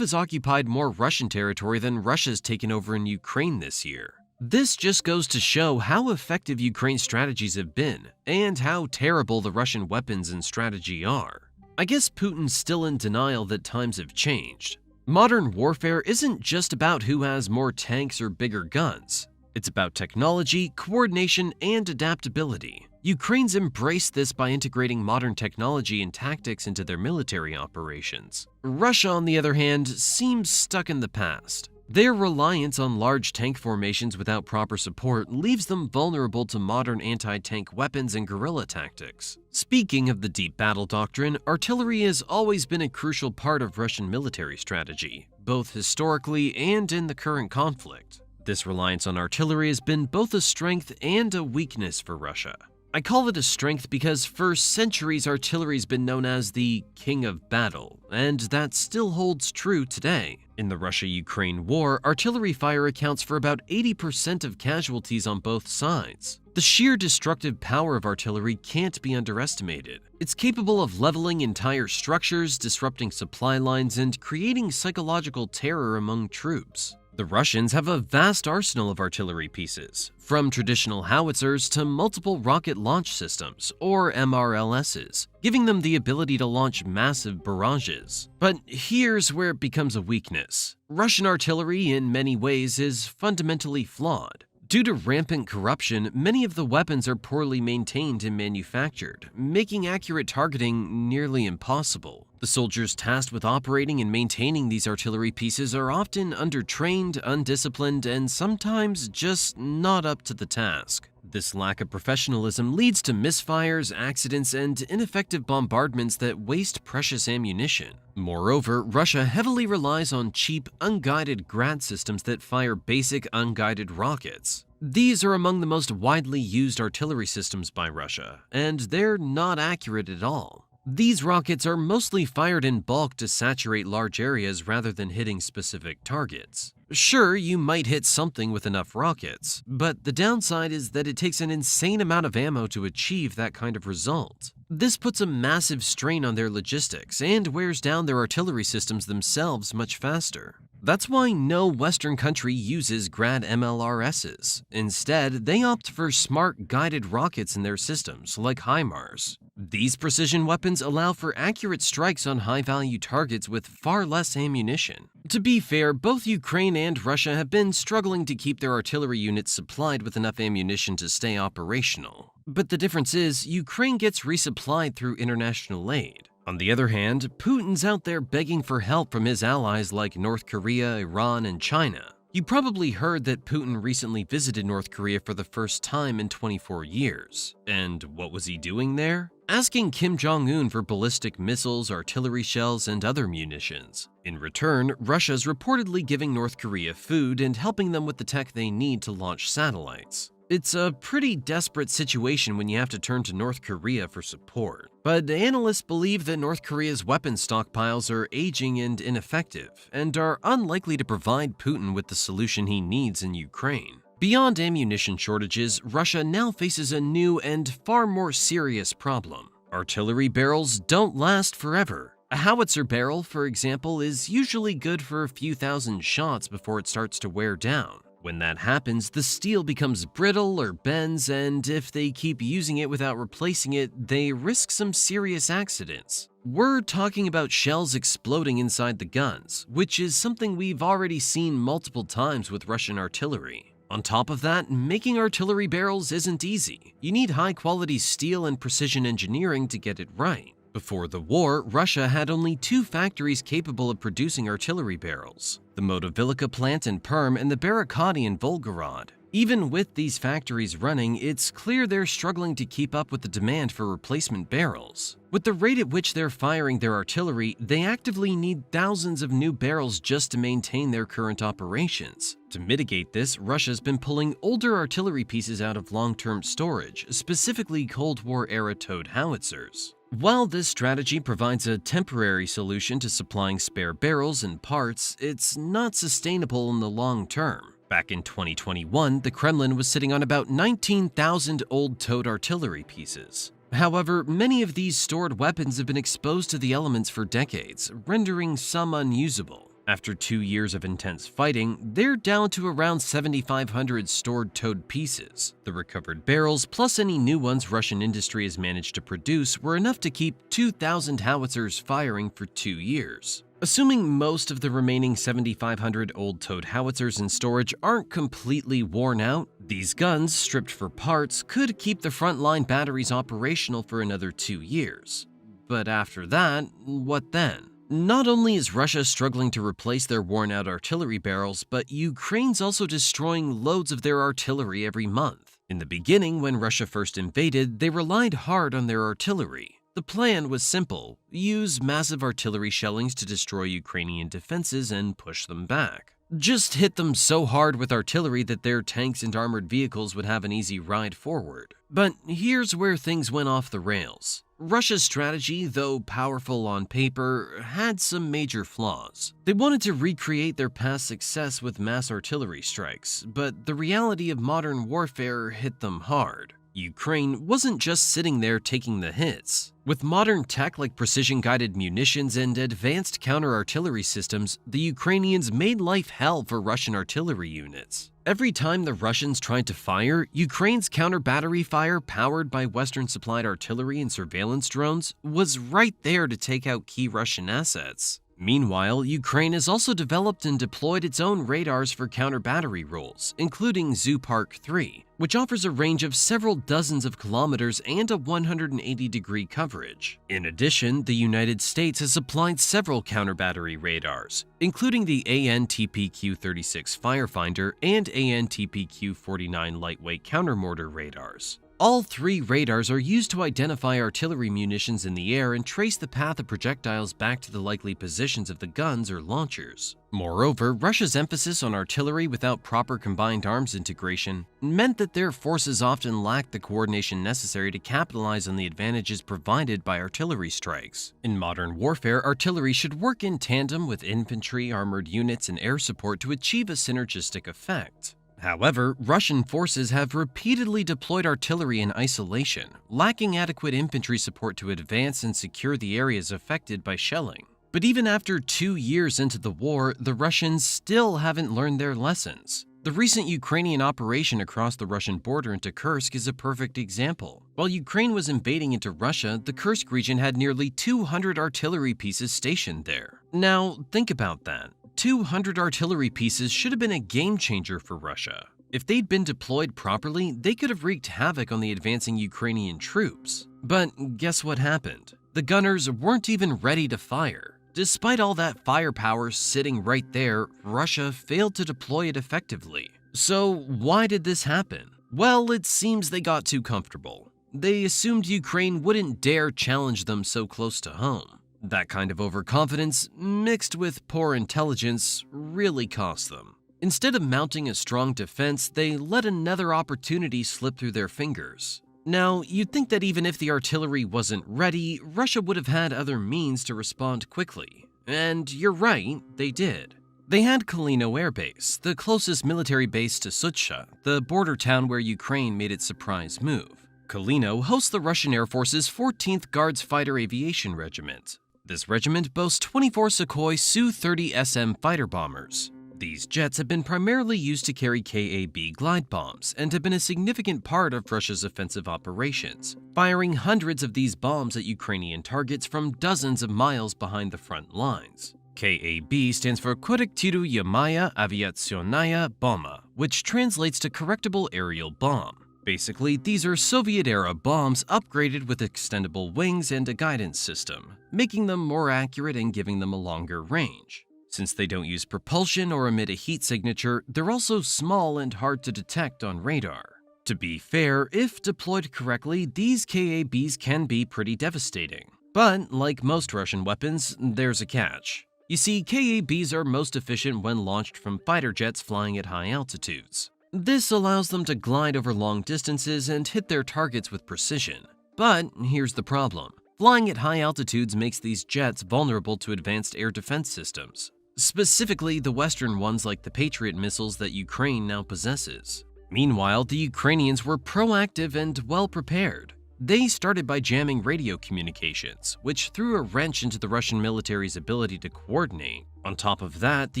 has occupied more Russian territory than Russia's taken over in Ukraine this year. This just goes to show how effective Ukraine's strategies have been, and how terrible the Russian weapons and strategy are. I guess Putin's still in denial that times have changed. Modern warfare isn't just about who has more tanks or bigger guns. It's about technology, coordination, and adaptability. Ukraine's embraced this by integrating modern technology and tactics into their military operations. Russia, on the other hand, seems stuck in the past. Their reliance on large tank formations without proper support leaves them vulnerable to modern anti-tank weapons and guerrilla tactics. Speaking of the deep battle doctrine, artillery has always been a crucial part of Russian military strategy, both historically and in the current conflict. This reliance on artillery has been both a strength and a weakness for Russia. I call it a strength because for centuries artillery has been known as the king of battle, and that still holds true today. In the Russia-Ukraine war, artillery fire accounts for about 80% of casualties on both sides. The sheer destructive power of artillery can't be underestimated. It's capable of leveling entire structures, disrupting supply lines, and creating psychological terror among troops. The Russians have a vast arsenal of artillery pieces, from traditional howitzers to multiple rocket launch systems, or MRLSs, giving them the ability to launch massive barrages. But here's where it becomes a weakness. Russian artillery, in many ways, is fundamentally flawed. Due to rampant corruption, many of the weapons are poorly maintained and manufactured, making accurate targeting nearly impossible. The soldiers tasked with operating and maintaining these artillery pieces are often undertrained, undisciplined, and sometimes just not up to the task. This lack of professionalism leads to misfires, accidents, and ineffective bombardments that waste precious ammunition. Moreover, Russia heavily relies on cheap, unguided Grad systems that fire basic, unguided rockets. These are among the most widely used artillery systems by Russia, and they're not accurate at all. These rockets are mostly fired in bulk to saturate large areas rather than hitting specific targets. Sure, you might hit something with enough rockets, but the downside is that it takes an insane amount of ammo to achieve that kind of result. This puts a massive strain on their logistics and wears down their artillery systems themselves much faster. That's why no Western country uses Grad MLRSs. Instead, they opt for smart guided rockets in their systems, like HIMARS. These precision weapons allow for accurate strikes on high-value targets with far less ammunition. To be fair, both Ukraine and Russia have been struggling to keep their artillery units supplied with enough ammunition to stay operational. But the difference is, Ukraine gets resupplied through international aid. On the other hand, Putin's out there begging for help from his allies like North Korea, Iran, and China. You probably heard that Putin recently visited North Korea for the first time in 24 years. And what was he doing there? Asking Kim Jong-un for ballistic missiles, artillery shells, and other munitions. In return, Russia's reportedly giving North Korea food and helping them with the tech they need to launch satellites. It's a pretty desperate situation when you have to turn to North Korea for support. But analysts believe that North Korea's weapons stockpiles are aging and ineffective, and are unlikely to provide Putin with the solution he needs in Ukraine. Beyond ammunition shortages, Russia now faces a new and far more serious problem. Artillery barrels don't last forever. A howitzer barrel, for example, is usually good for a few thousand shots before it starts to wear down. When that happens, the steel becomes brittle or bends, and if they keep using it without replacing it, they risk some serious accidents. We're talking about shells exploding inside the guns, which is something we've already seen multiple times with Russian artillery. On top of that, making artillery barrels isn't easy. You need high-quality steel and precision engineering to get it right. Before the war, Russia had only 2 factories capable of producing artillery barrels, the Motovilica plant in Perm and the Barakati in Volgorod. Even with these factories running, it's clear they're struggling to keep up with the demand for replacement barrels. With the rate at which they're firing their artillery, they actively need thousands of new barrels just to maintain their current operations. To mitigate this, Russia's been pulling older artillery pieces out of long-term storage, specifically Cold War-era towed howitzers. While this strategy provides a temporary solution to supplying spare barrels and parts, it's not sustainable in the long term. Back in 2021, the Kremlin was sitting on about 19,000 old towed artillery pieces. However, many of these stored weapons have been exposed to the elements for decades, rendering some unusable. After 2 years of intense fighting, they're down to around 7,500 stored towed pieces. The recovered barrels, plus any new ones Russian industry has managed to produce, were enough to keep 2,000 howitzers firing for 2 years. Assuming most of the remaining 7,500 old towed howitzers in storage aren't completely worn out, these guns, stripped for parts, could keep the frontline batteries operational for another 2 years. But after that, what then? Not only is Russia struggling to replace their worn-out artillery barrels, but Ukraine's also destroying loads of their artillery every month. In the beginning, when Russia first invaded, they relied hard on their artillery. The plan was simple: use massive artillery shellings to destroy Ukrainian defenses and push them back. Just hit them so hard with artillery that their tanks and armored vehicles would have an easy ride forward. But here's where things went off the rails. Russia's strategy, though powerful on paper, had some major flaws. They wanted to recreate their past success with mass artillery strikes, but the reality of modern warfare hit them hard. Ukraine wasn't just sitting there taking the hits. With modern tech like precision-guided munitions and advanced counter-artillery systems, the Ukrainians made life hell for Russian artillery units. Every time the Russians tried to fire, Ukraine's counter-battery fire, powered by Western-supplied artillery and surveillance drones, was right there to take out key Russian assets. Meanwhile, Ukraine has also developed and deployed its own radars for counter-battery roles, including Zoopark 3, which offers a range of several dozens of kilometers and a 180-degree coverage. In addition, the United States has supplied several counter-battery radars, including the AN/TPQ-36 Firefinder and AN/TPQ-49 lightweight countermortar radars. All three radars are used to identify artillery munitions in the air and trace the path of projectiles back to the likely positions of the guns or launchers. Moreover, Russia's emphasis on artillery without proper combined arms integration meant that their forces often lacked the coordination necessary to capitalize on the advantages provided by artillery strikes. In modern warfare, artillery should work in tandem with infantry, armored units, and air support to achieve a synergistic effect. However, Russian forces have repeatedly deployed artillery in isolation, lacking adequate infantry support to advance and secure the areas affected by shelling. But even after 2 years into the war, the Russians still haven't learned their lessons. The recent Ukrainian operation across the Russian border into Kursk is a perfect example. While Ukraine was invading into Russia, the Kursk region had nearly 200 artillery pieces stationed there. Now, think about that. 200 artillery pieces should have been a game changer for Russia. If they'd been deployed properly, they could have wreaked havoc on the advancing Ukrainian troops. But guess what happened? The gunners weren't even ready to fire. Despite all that firepower sitting right there, Russia failed to deploy it effectively. So why did this happen? Well, it seems they got too comfortable. They assumed Ukraine wouldn't dare challenge them so close to home. That kind of overconfidence, mixed with poor intelligence, really cost them. Instead of mounting a strong defense, they let another opportunity slip through their fingers. Now, you'd think that even if the artillery wasn't ready, Russia would have had other means to respond quickly. And you're right, they did. They had Kalino Air Base, the closest military base to Sutsha, the border town where Ukraine made its surprise move. Kalino hosts the Russian Air Force's 14th Guards Fighter Aviation Regiment. This regiment boasts 24 Sukhoi Su-30SM fighter bombers. These jets have been primarily used to carry KA-B glide bombs and have been a significant part of Russia's offensive operations, firing hundreds of these bombs at Ukrainian targets from dozens of miles behind the front lines. KA-B stands for Korektiruemaya Aviationная Bomba, which translates to Correctable Aerial Bomb. Basically, these are Soviet-era bombs upgraded with extendable wings and a guidance system, making them more accurate and giving them a longer range. Since they don't use propulsion or emit a heat signature, they're also small and hard to detect on radar. To be fair, if deployed correctly, these KA-Bs can be pretty devastating. But, like most Russian weapons, there's a catch. You see, KA-Bs are most efficient when launched from fighter jets flying at high altitudes. This allows them to glide over long distances and hit their targets with precision. But here's the problem. Flying at high altitudes makes these jets vulnerable to advanced air defense systems, specifically the Western ones like the Patriot missiles that Ukraine now possesses. Meanwhile, the Ukrainians were proactive and well prepared. They started by jamming radio communications, which threw a wrench into the Russian military's ability to coordinate. On top of that, the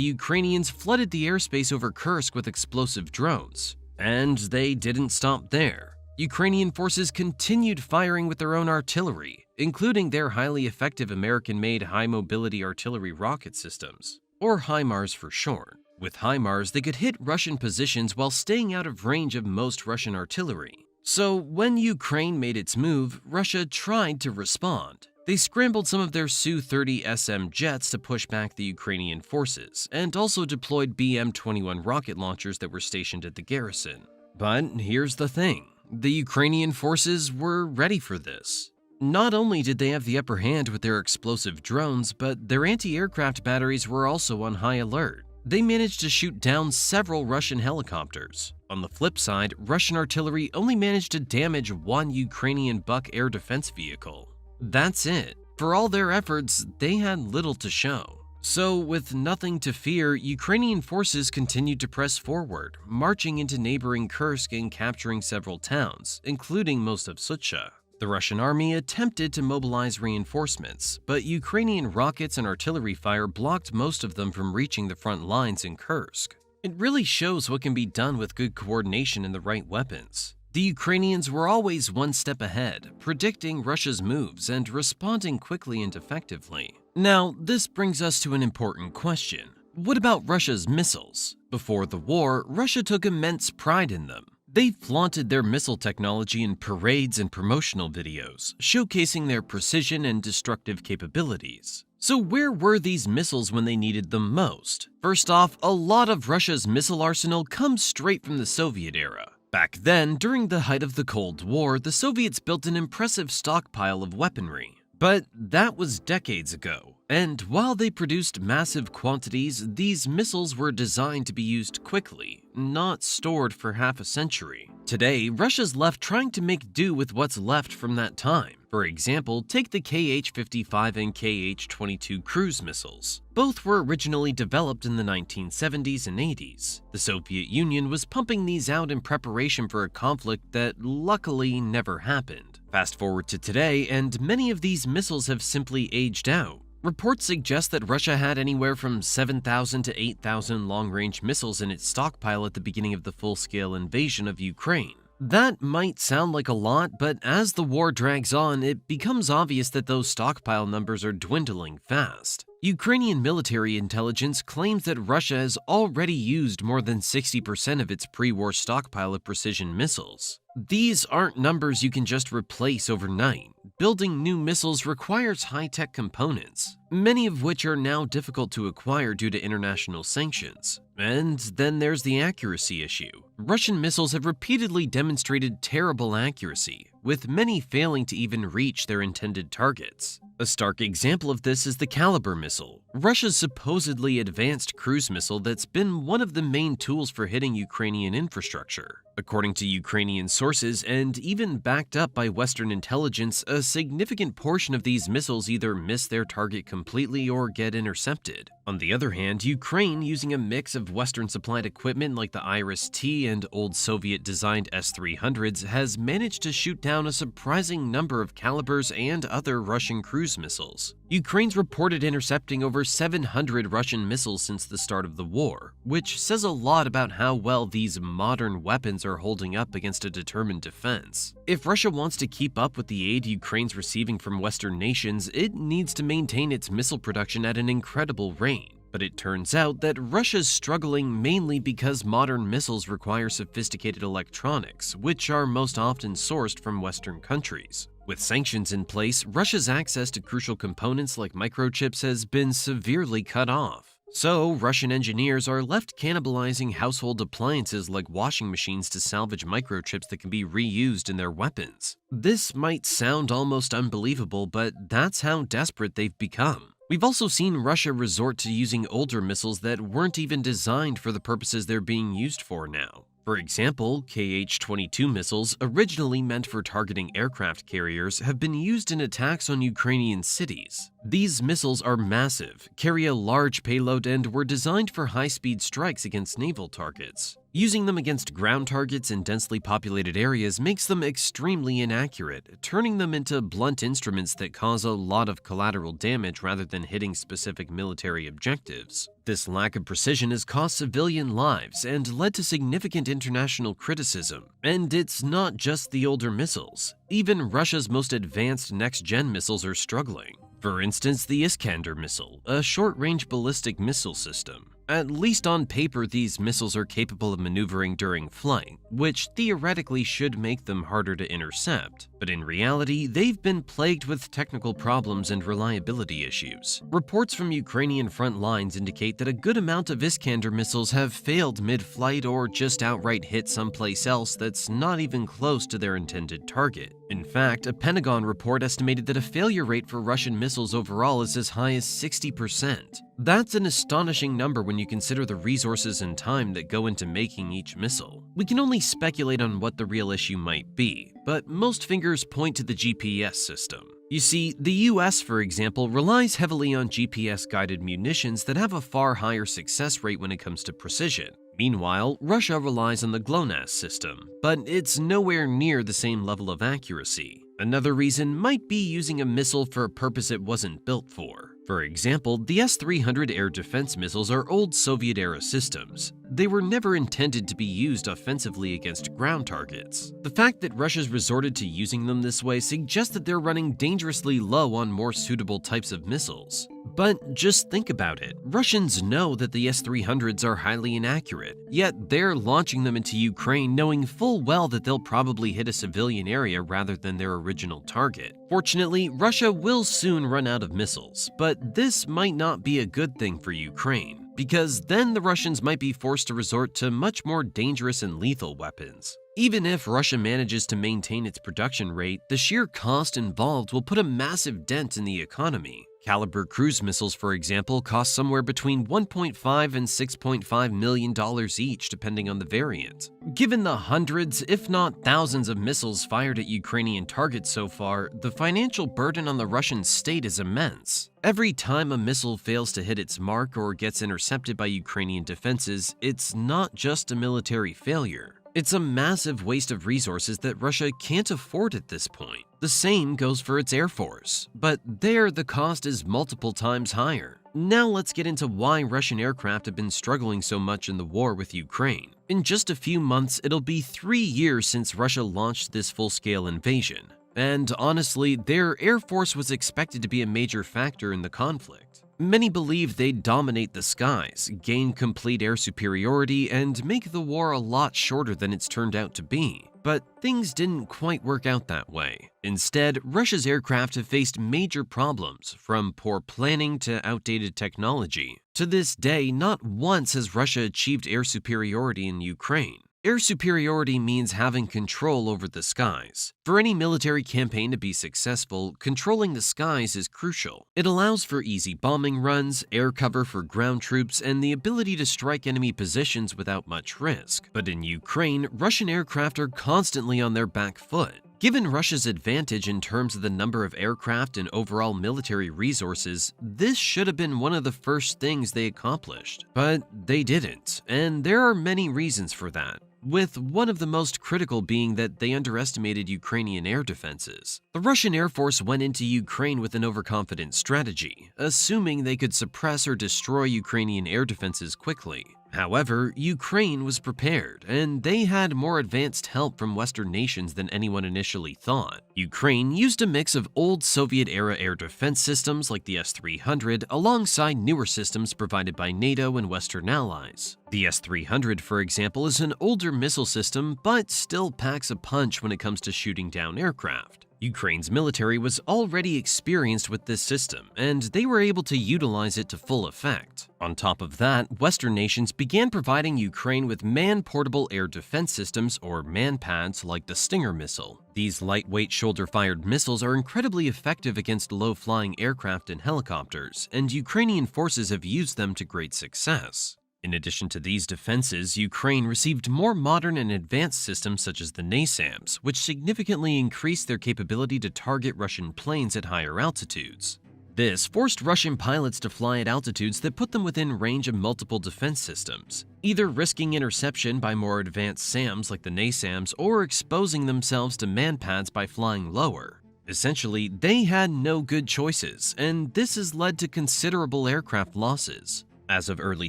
Ukrainians flooded the airspace over Kursk with explosive drones. And they didn't stop there. Ukrainian forces continued firing with their own artillery, including their highly effective American-made high-mobility artillery rocket systems, or HIMARS for short. With HIMARS, they could hit Russian positions while staying out of range of most Russian artillery. So when Ukraine made its move, Russia tried to respond. They scrambled some of their Su-30SM jets to push back the Ukrainian forces, and also deployed BM-21 rocket launchers that were stationed at the garrison. But here's the thing. The Ukrainian forces were ready for this. Not only did they have the upper hand with their explosive drones, but their anti-aircraft batteries were also on high alert. They managed to shoot down several Russian helicopters. On the flip side, Russian artillery only managed to damage one Ukrainian Buk air defense vehicle. That's it. For all their efforts, they had little to show. So, with nothing to fear, Ukrainian forces continued to press forward, marching into neighboring Kursk and capturing several towns, including most of Sucha. The Russian army attempted to mobilize reinforcements, but Ukrainian rockets and artillery fire blocked most of them from reaching the front lines in Kursk. It really shows what can be done with good coordination and the right weapons. The Ukrainians were always one step ahead, predicting Russia's moves and responding quickly and effectively. Now, this brings us to an important question. What about Russia's missiles? Before the war, Russia took immense pride in them. They flaunted their missile technology in parades and promotional videos, showcasing their precision and destructive capabilities. So where were these missiles when they needed them most? First off, a lot of Russia's missile arsenal comes straight from the Soviet era. Back then, during the height of the Cold War, the Soviets built an impressive stockpile of weaponry. But that was decades ago, and while they produced massive quantities, these missiles were designed to be used quickly, not stored for half a century. Today, Russia's left trying to make do with what's left from that time. For example, take the Kh-55 and Kh-22 cruise missiles. Both were originally developed in the 1970s and 80s. The Soviet Union was pumping these out in preparation for a conflict that luckily never happened. Fast forward to today, and many of these missiles have simply aged out. Reports suggest that Russia had anywhere from 7,000 to 8,000 long-range missiles in its stockpile at the beginning of the full-scale invasion of Ukraine. That might sound like a lot, but as the war drags on, it becomes obvious that those stockpile numbers are dwindling fast. Ukrainian military intelligence claims that Russia has already used more than 60% of its pre-war stockpile of precision missiles. These aren't numbers you can just replace overnight. Building new missiles requires high-tech components, many of which are now difficult to acquire due to international sanctions. And then there's the accuracy issue. Russian missiles have repeatedly demonstrated terrible accuracy, with many failing to even reach their intended targets. A stark example of this is the Caliber missile, Russia's supposedly advanced cruise missile that's been one of the main tools for hitting Ukrainian infrastructure. According to Ukrainian sources, and even backed up by Western intelligence, a significant portion of these missiles either miss their target completely or get intercepted. On the other hand, Ukraine, using a mix of Western-supplied equipment like the Iris-T and old Soviet-designed S-300s, has managed to shoot down a surprising number of Calibers and other Russian cruise missiles. Ukraine's reported intercepting over 700 Russian missiles since the start of the war, which says a lot about how well these modern weapons are holding up against a determined defense. If Russia wants to keep up with the aid Ukraine's receiving from Western nations, it needs to maintain its missile production at an incredible rate. But it turns out that Russia's struggling mainly because modern missiles require sophisticated electronics, which are most often sourced from Western countries. With sanctions in place, Russia's access to crucial components like microchips has been severely cut off. So, Russian engineers are left cannibalizing household appliances like washing machines to salvage microchips that can be reused in their weapons. This might sound almost unbelievable, but that's how desperate they've become. We've also seen Russia resort to using older missiles that weren't even designed for the purposes they're being used for now. For example, Kh-22 missiles, originally meant for targeting aircraft carriers, have been used in attacks on Ukrainian cities. These missiles are massive, carry a large payload, and were designed for high-speed strikes against naval targets. Using them against ground targets in densely populated areas makes them extremely inaccurate, turning them into blunt instruments that cause a lot of collateral damage rather than hitting specific military objectives. This lack of precision has cost civilian lives and led to significant international criticism. And it's not just the older missiles. Even Russia's most advanced next-gen missiles are struggling. For instance, the Iskander missile, a short-range ballistic missile system. At least on paper, these missiles are capable of maneuvering during flight, which theoretically should make them harder to intercept. but in reality, they've been plagued with technical problems and reliability issues. Reports from Ukrainian front lines indicate that a good amount of Iskander missiles have failed mid-flight or just outright hit someplace else that's not even close to their intended target. In fact, a Pentagon report estimated that a failure rate for Russian missiles overall is as high as 60%. That's an astonishing number when you consider the resources and time that go into making each missile. We can only speculate on what the real issue might be, but most fingers point to the GPS system. You see, the US, for example, relies heavily on GPS-guided munitions that have a far higher success rate when it comes to precision. Meanwhile, Russia relies on the GLONASS system, but it's nowhere near the same level of accuracy. Another reason might be using a missile for a purpose it wasn't built for. For example, the S-300 air defense missiles are old Soviet-era systems. They were never intended to be used offensively against ground targets. The fact that Russia's resorted to using them this way suggests that they're running dangerously low on more suitable types of missiles. But just think about it. Russians know that the S-300s are highly inaccurate, yet they're launching them into Ukraine knowing full well that they'll probably hit a civilian area rather than their original target. Fortunately, Russia will soon run out of missiles, but this might not be a good thing for Ukraine, because then the Russians might be forced to resort to much more dangerous and lethal weapons. Even if Russia manages to maintain its production rate, the sheer cost involved will put a massive dent in the economy. Caliber cruise missiles, for example, cost somewhere between $1.5 and $6.5 million each, depending on the variant. Given the hundreds, if not thousands of missiles fired at Ukrainian targets so far, the financial burden on the Russian state is immense. Every time a missile fails to hit its mark or gets intercepted by Ukrainian defenses, it's not just a military failure. It's a massive waste of resources that Russia can't afford at this point. The same goes for its air force, but there the cost is multiple times higher. Now let's get into why Russian aircraft have been struggling so much in the war with Ukraine. In just a few months, it'll be 3 years since Russia launched this full-scale invasion. And honestly, their air force was expected to be a major factor in the conflict. Many believed they'd dominate the skies, gain complete air superiority, and make the war a lot shorter than it's turned out to be. But things didn't quite work out that way. Instead, Russia's aircraft have faced major problems, from poor planning to outdated technology. To this day, not once has Russia achieved air superiority in Ukraine. Air superiority means having control over the skies. For any military campaign to be successful, controlling the skies is crucial. It allows for easy bombing runs, air cover for ground troops, and the ability to strike enemy positions without much risk. But in Ukraine, Russian aircraft are constantly on their back foot. Given Russia's advantage in terms of the number of aircraft and overall military resources, this should have been one of the first things they accomplished. But they didn't, and there are many reasons for that, with one of the most critical being that they underestimated Ukrainian air defenses. The Russian Air Force went into Ukraine with an overconfident strategy, assuming they could suppress or destroy Ukrainian air defenses quickly. However, Ukraine was prepared, and they had more advanced help from Western nations than anyone initially thought. Ukraine used a mix of old Soviet-era air defense systems like the S-300 alongside newer systems provided by NATO and Western allies. The S-300, for example, is an older missile system, but still packs a punch when it comes to shooting down aircraft. Ukraine's military was already experienced with this system, and they were able to utilize it to full effect. On top of that, Western nations began providing Ukraine with man-portable air defense systems, or MANPADS, like the Stinger missile. These lightweight shoulder-fired missiles are incredibly effective against low-flying aircraft and helicopters, and Ukrainian forces have used them to great success. In addition to these defenses, Ukraine received more modern and advanced systems such as the NASAMS, which significantly increased their capability to target Russian planes at higher altitudes. This forced Russian pilots to fly at altitudes that put them within range of multiple defense systems, either risking interception by more advanced SAMs like the NASAMS or exposing themselves to MANPADS by flying lower. Essentially, they had no good choices, and this has led to considerable aircraft losses. As of early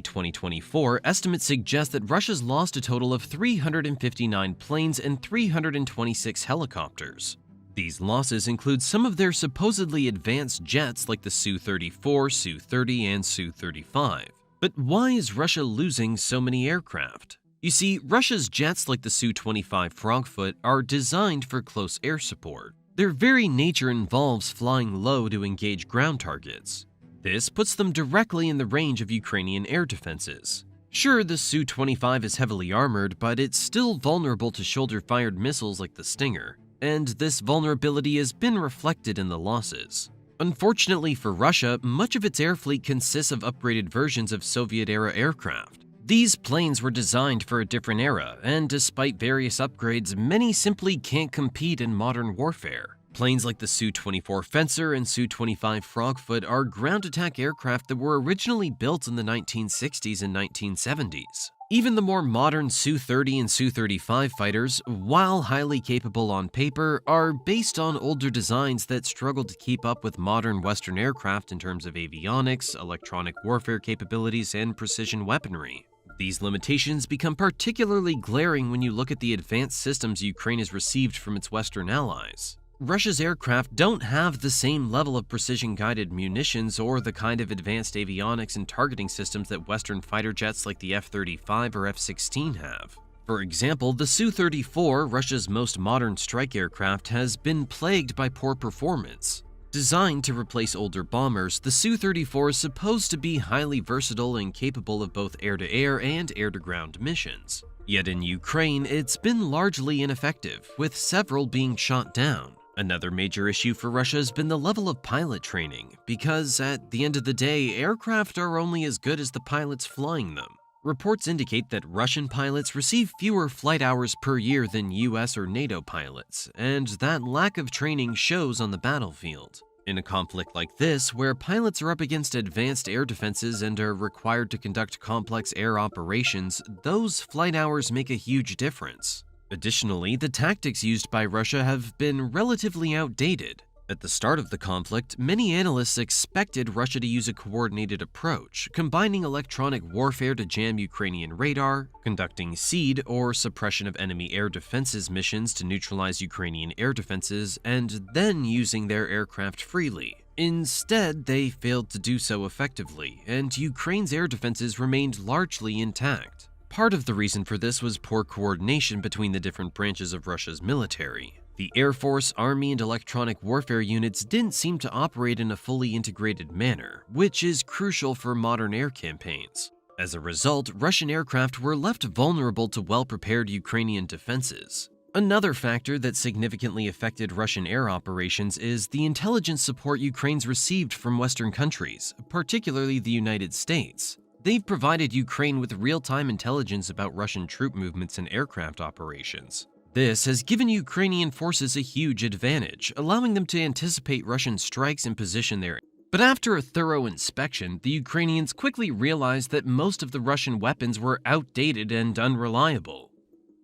2024, estimates suggest that Russia's lost a total of 359 planes and 326 helicopters. These losses include some of their supposedly advanced jets like the Su-34, Su-30, and Su-35. But why is Russia losing so many aircraft? You see, Russia's jets like the Su-25 Frogfoot are designed for close air support. Their very nature involves flying low to engage ground targets. This puts them directly in the range of Ukrainian air defenses. Sure, the Su-25 is heavily armored, but it's still vulnerable to shoulder-fired missiles like the Stinger, and this vulnerability has been reflected in the losses. Unfortunately for Russia, much of its air fleet consists of upgraded versions of Soviet-era aircraft. These planes were designed for a different era, and despite various upgrades, many simply can't compete in modern warfare. Planes like the Su-24 Fencer and Su-25 Frogfoot are ground attack aircraft that were originally built in the 1960s and 1970s. Even the more modern Su-30 and Su-35 fighters, while highly capable on paper, are based on older designs that struggle to keep up with modern Western aircraft in terms of avionics, electronic warfare capabilities, and precision weaponry. These limitations become particularly glaring when you look at the advanced systems Ukraine has received from its Western allies. Russia's aircraft don't have the same level of precision-guided munitions or the kind of advanced avionics and targeting systems that Western fighter jets like the F-35 or F-16 have. For example, the Su-34, Russia's most modern strike aircraft, has been plagued by poor performance. Designed to replace older bombers, the Su-34 is supposed to be highly versatile and capable of both air-to-air and air-to-ground missions. Yet in Ukraine, it's been largely ineffective, with several being shot down. Another major issue for Russia has been the level of pilot training, because at the end of the day, aircraft are only as good as the pilots flying them. Reports indicate that Russian pilots receive fewer flight hours per year than US or NATO pilots, and that lack of training shows on the battlefield. In a conflict like this, where pilots are up against advanced air defenses and are required to conduct complex air operations, those flight hours make a huge difference. Additionally, the tactics used by Russia have been relatively outdated. At the start of the conflict, many analysts expected Russia to use a coordinated approach, combining electronic warfare to jam Ukrainian radar, conducting SEAD or suppression of enemy air defenses missions to neutralize Ukrainian air defenses, and then using their aircraft freely. Instead, they failed to do so effectively, and Ukraine's air defenses remained largely intact. Part of the reason for this was poor coordination between the different branches of Russia's military. The Air Force, Army, and electronic warfare units didn't seem to operate in a fully integrated manner, which is crucial for modern air campaigns. As a result, Russian aircraft were left vulnerable to well-prepared Ukrainian defenses. Another factor that significantly affected Russian air operations is the intelligence support Ukraine's received from Western countries, particularly the United States. They've provided Ukraine with real-time intelligence about Russian troop movements and aircraft operations. This has given Ukrainian forces a huge advantage, allowing them to anticipate Russian strikes and position their. But after a thorough inspection, the Ukrainians quickly realized that most of the Russian weapons were outdated and unreliable.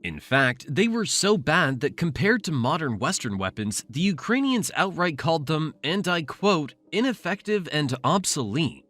In fact, they were so bad that compared to modern Western weapons, the Ukrainians outright called them, and I quote, ineffective and obsolete.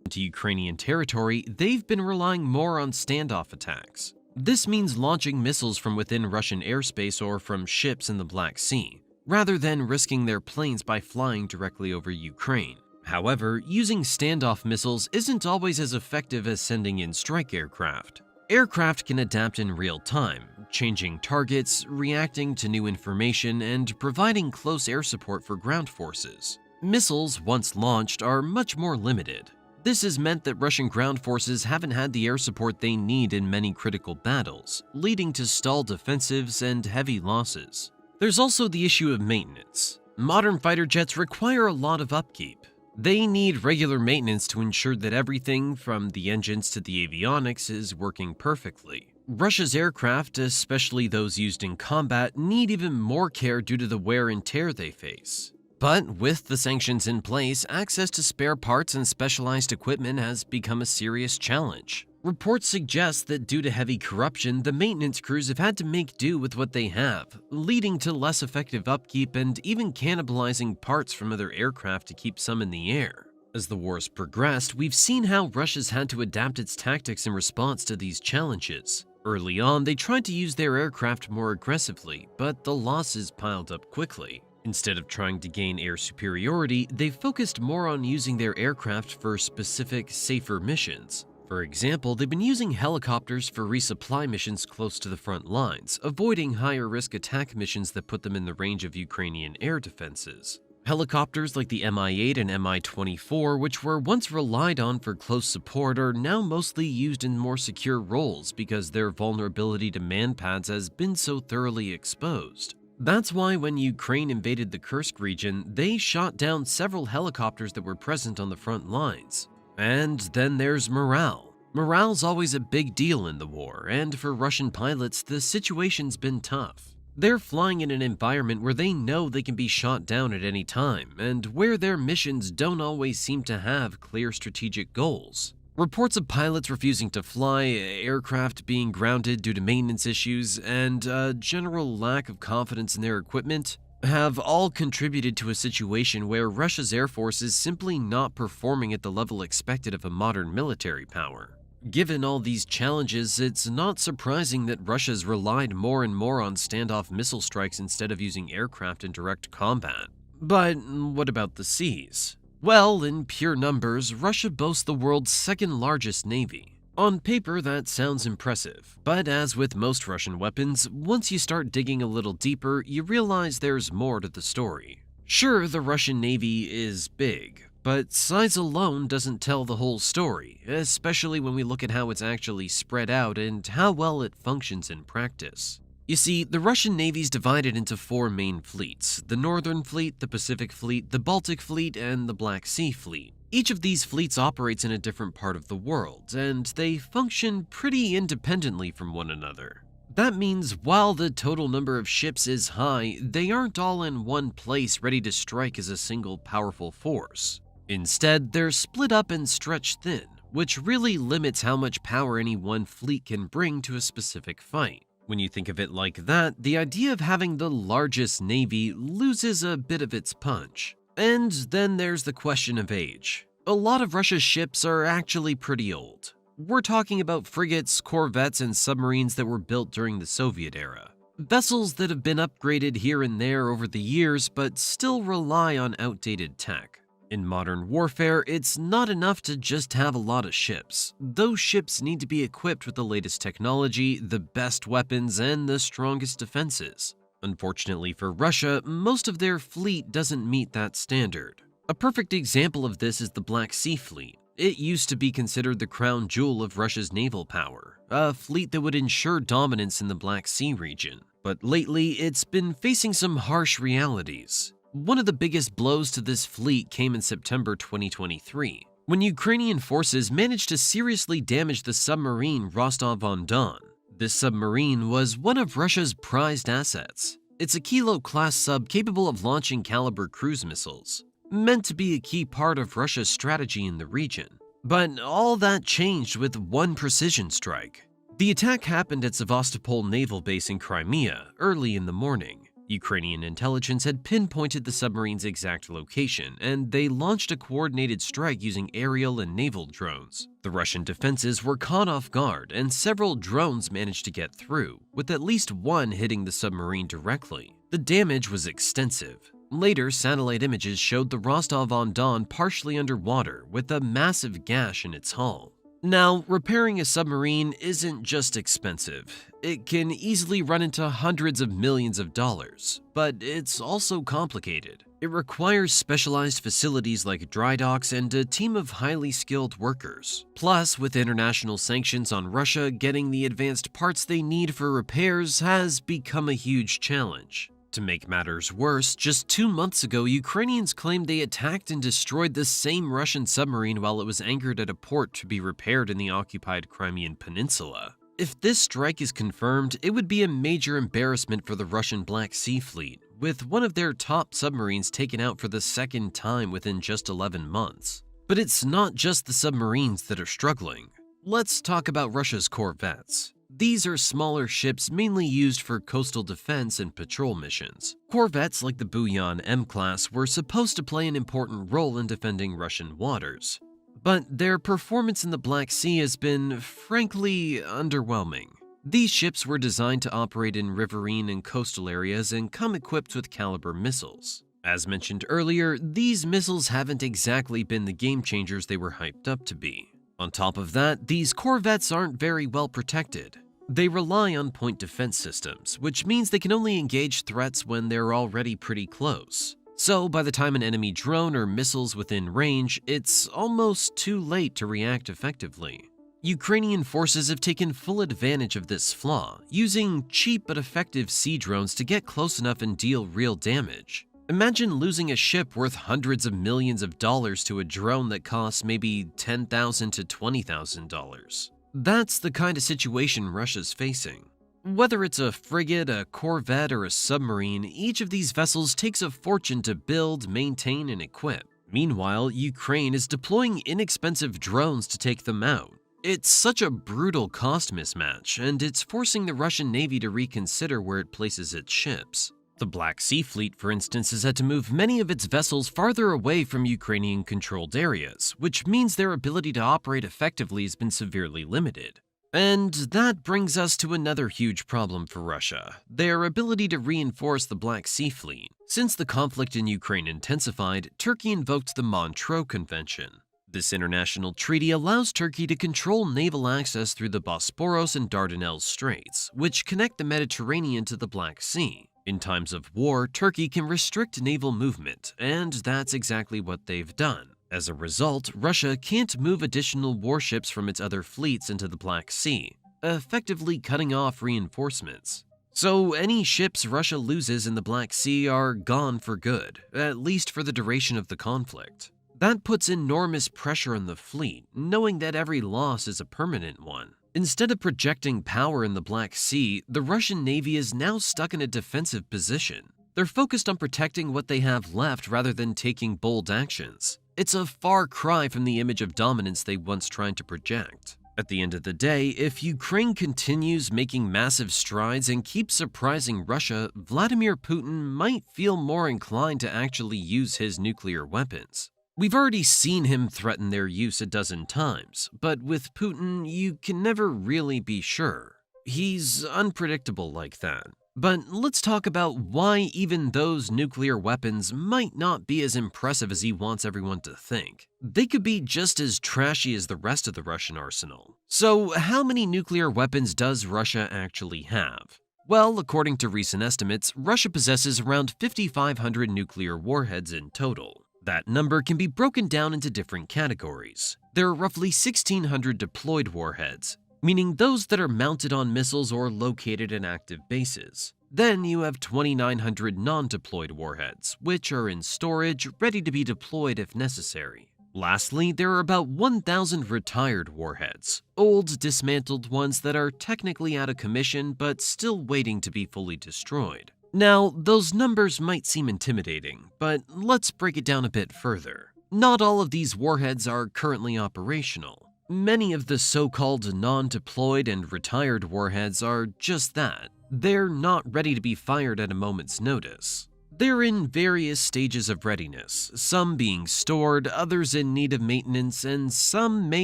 To Ukrainian territory, they've been relying more on standoff attacks. This means launching missiles from within Russian airspace or from ships in the Black Sea, rather than risking their planes by flying directly over Ukraine. However, using standoff missiles isn't always as effective as sending in strike aircraft. Aircraft can adapt in real time, changing targets, reacting to new information, and providing close air support for ground forces. Missiles, once launched, are much more limited. This has meant that Russian ground forces haven't had the air support they need in many critical battles, leading to stalled offensives and heavy losses. There's also the issue of maintenance. Modern fighter jets require a lot of upkeep. They need regular maintenance to ensure that everything from the engines to the avionics is working perfectly. Russia's aircraft, especially those used in combat, need even more care due to the wear and tear they face. But with the sanctions in place, access to spare parts and specialized equipment has become a serious challenge. Reports suggest that due to heavy corruption, the maintenance crews have had to make do with what they have, leading to less effective upkeep and even cannibalizing parts from other aircraft to keep some in the air. As the war's progressed, we've seen how Russia's had to adapt its tactics in response to these challenges. Early on, they tried to use their aircraft more aggressively, but the losses piled up quickly. Instead of trying to gain air superiority, they focused more on using their aircraft for specific, safer missions. For example, they've been using helicopters for resupply missions close to the front lines, avoiding higher-risk attack missions that put them in the range of Ukrainian air defenses. Helicopters like the Mi-8 and Mi-24, which were once relied on for close support, are now mostly used in more secure roles because their vulnerability to man-pads has been so thoroughly exposed. That's why when Ukraine invaded the Kursk region, they shot down several helicopters that were present on the front lines. And then there's morale. Morale's always a big deal in the war, and for Russian pilots, the situation's been tough. They're flying in an environment where they know they can be shot down at any time, and where their missions don't always seem to have clear strategic goals. Reports of pilots refusing to fly, aircraft being grounded due to maintenance issues, and a general lack of confidence in their equipment have all contributed to a situation where Russia's air force is simply not performing at the level expected of a modern military power. Given all these challenges, it's not surprising that Russia's relied more and more on standoff missile strikes instead of using aircraft in direct combat. But what about the seas? Well, in pure numbers, Russia boasts the world's second largest navy. On paper, that sounds impressive, but as with most Russian weapons, once you start digging a little deeper, you realize there's more to the story. Sure, the Russian Navy is big, but size alone doesn't tell the whole story, especially when we look at how it's actually spread out and how well it functions in practice. You see, the Russian Navy's divided into 4 main fleets: the Northern Fleet, the Pacific Fleet, the Baltic Fleet, and the Black Sea Fleet. Each of these fleets operates in a different part of the world, and they function pretty independently from one another. That means while the total number of ships is high, they aren't all in one place ready to strike as a single powerful force. Instead, they're split up and stretched thin, which really limits how much power any one fleet can bring to a specific fight. When you think of it like that, the idea of having the largest navy loses a bit of its punch. And then there's the question of age. A lot of Russia's ships are actually pretty old. We're talking about frigates, corvettes, and submarines that were built during the Soviet era. Vessels that have been upgraded here and there over the years, but still rely on outdated tech. In modern warfare, it's not enough to just have a lot of ships. Those ships need to be equipped with the latest technology, the best weapons, and the strongest defenses. Unfortunately for Russia, most of their fleet doesn't meet that standard. A perfect example of this is the Black Sea Fleet. It used to be considered the crown jewel of Russia's naval power, a fleet that would ensure dominance in the Black Sea region. But lately, it's been facing some harsh realities. One of the biggest blows to this fleet came in September 2023, when Ukrainian forces managed to seriously damage the submarine Rostov-on-Don. This submarine was one of Russia's prized assets. It's a Kilo-class sub capable of launching Caliber cruise missiles, meant to be a key part of Russia's strategy in the region. But all that changed with one precision strike. The attack happened at Sevastopol naval base in Crimea early in the morning. Ukrainian intelligence had pinpointed the submarine's exact location, and they launched a coordinated strike using aerial and naval drones. The Russian defenses were caught off guard, and several drones managed to get through, with at least one hitting the submarine directly. The damage was extensive. Later, satellite images showed the Rostov-on-Don partially underwater, with a massive gash in its hull. Now, repairing a submarine isn't just expensive. It can easily run into hundreds of millions of dollars, but it's also complicated. It requires specialized facilities like dry docks and a team of highly skilled workers. Plus, with international sanctions on Russia, getting the advanced parts they need for repairs has become a huge challenge. To make matters worse, just 2 months ago, Ukrainians claimed they attacked and destroyed the same Russian submarine while it was anchored at a port to be repaired in the occupied Crimean Peninsula. If this strike is confirmed, it would be a major embarrassment for the Russian Black Sea Fleet, with one of their top submarines taken out for the second time within just 11 months. But it's not just the submarines that are struggling. Let's talk about Russia's corvettes. These are smaller ships mainly used for coastal defense and patrol missions. Corvettes like the Buyan M-class were supposed to play an important role in defending Russian waters, but their performance in the Black Sea has been, frankly, underwhelming. These ships were designed to operate in riverine and coastal areas and come equipped with Caliber missiles. As mentioned earlier, these missiles haven't exactly been the game changers they were hyped up to be. On top of that, these corvettes aren't very well protected. They rely on point defense systems, which means they can only engage threats when they're already pretty close. So by the time an enemy drone or missile's within range, it's almost too late to react effectively. Ukrainian forces have taken full advantage of this flaw, using cheap but effective sea drones to get close enough and deal real damage. Imagine losing a ship worth hundreds of millions of dollars to a drone that costs maybe $10,000 to $20,000. That's the kind of situation Russia's facing. Whether it's a frigate, a corvette, or a submarine, each of these vessels takes a fortune to build, maintain, and equip. Meanwhile, Ukraine is deploying inexpensive drones to take them out. It's such a brutal cost mismatch, and it's forcing the Russian Navy to reconsider where it places its ships. The Black Sea Fleet, for instance, has had to move many of its vessels farther away from Ukrainian-controlled areas, which means their ability to operate effectively has been severely limited. And that brings us to another huge problem for Russia, their ability to reinforce the Black Sea Fleet. Since the conflict in Ukraine intensified, Turkey invoked the Montreux Convention. This international treaty allows Turkey to control naval access through the Bosporus and Dardanelles Straits, which connect the Mediterranean to the Black Sea. In times of war, Turkey can restrict naval movement, and that's exactly what they've done. As a result, Russia can't move additional warships from its other fleets into the Black Sea, effectively cutting off reinforcements. So any ships Russia loses in the Black Sea are gone for good, at least for the duration of the conflict. That puts enormous pressure on the fleet, knowing that every loss is a permanent one. Instead of projecting power in the Black Sea, the Russian Navy is now stuck in a defensive position. They're focused on protecting what they have left rather than taking bold actions. It's a far cry from the image of dominance they once tried to project. At the end of the day, if Ukraine continues making massive strides and keeps surprising Russia, Vladimir Putin might feel more inclined to actually use his nuclear weapons. We've already seen him threaten their use a dozen times, but with Putin, you can never really be sure. He's unpredictable like that. But let's talk about why even those nuclear weapons might not be as impressive as he wants everyone to think. They could be just as trashy as the rest of the Russian arsenal. So how many nuclear weapons does Russia actually have? Well, according to recent estimates, Russia possesses around 5,500 nuclear warheads in total. That number can be broken down into different categories. There are roughly 1,600 deployed warheads, meaning those that are mounted on missiles or located in active bases. Then you have 2,900 non-deployed warheads, which are in storage, ready to be deployed if necessary. Lastly, there are about 1,000 retired warheads, old, dismantled ones that are technically out of commission but still waiting to be fully destroyed. Now, those numbers might seem intimidating, but let's break it down a bit further. Not all of these warheads are currently operational. Many of the so-called non-deployed and retired warheads are just that. They're not ready to be fired at a moment's notice. They're in various stages of readiness, some being stored, others in need of maintenance, and some may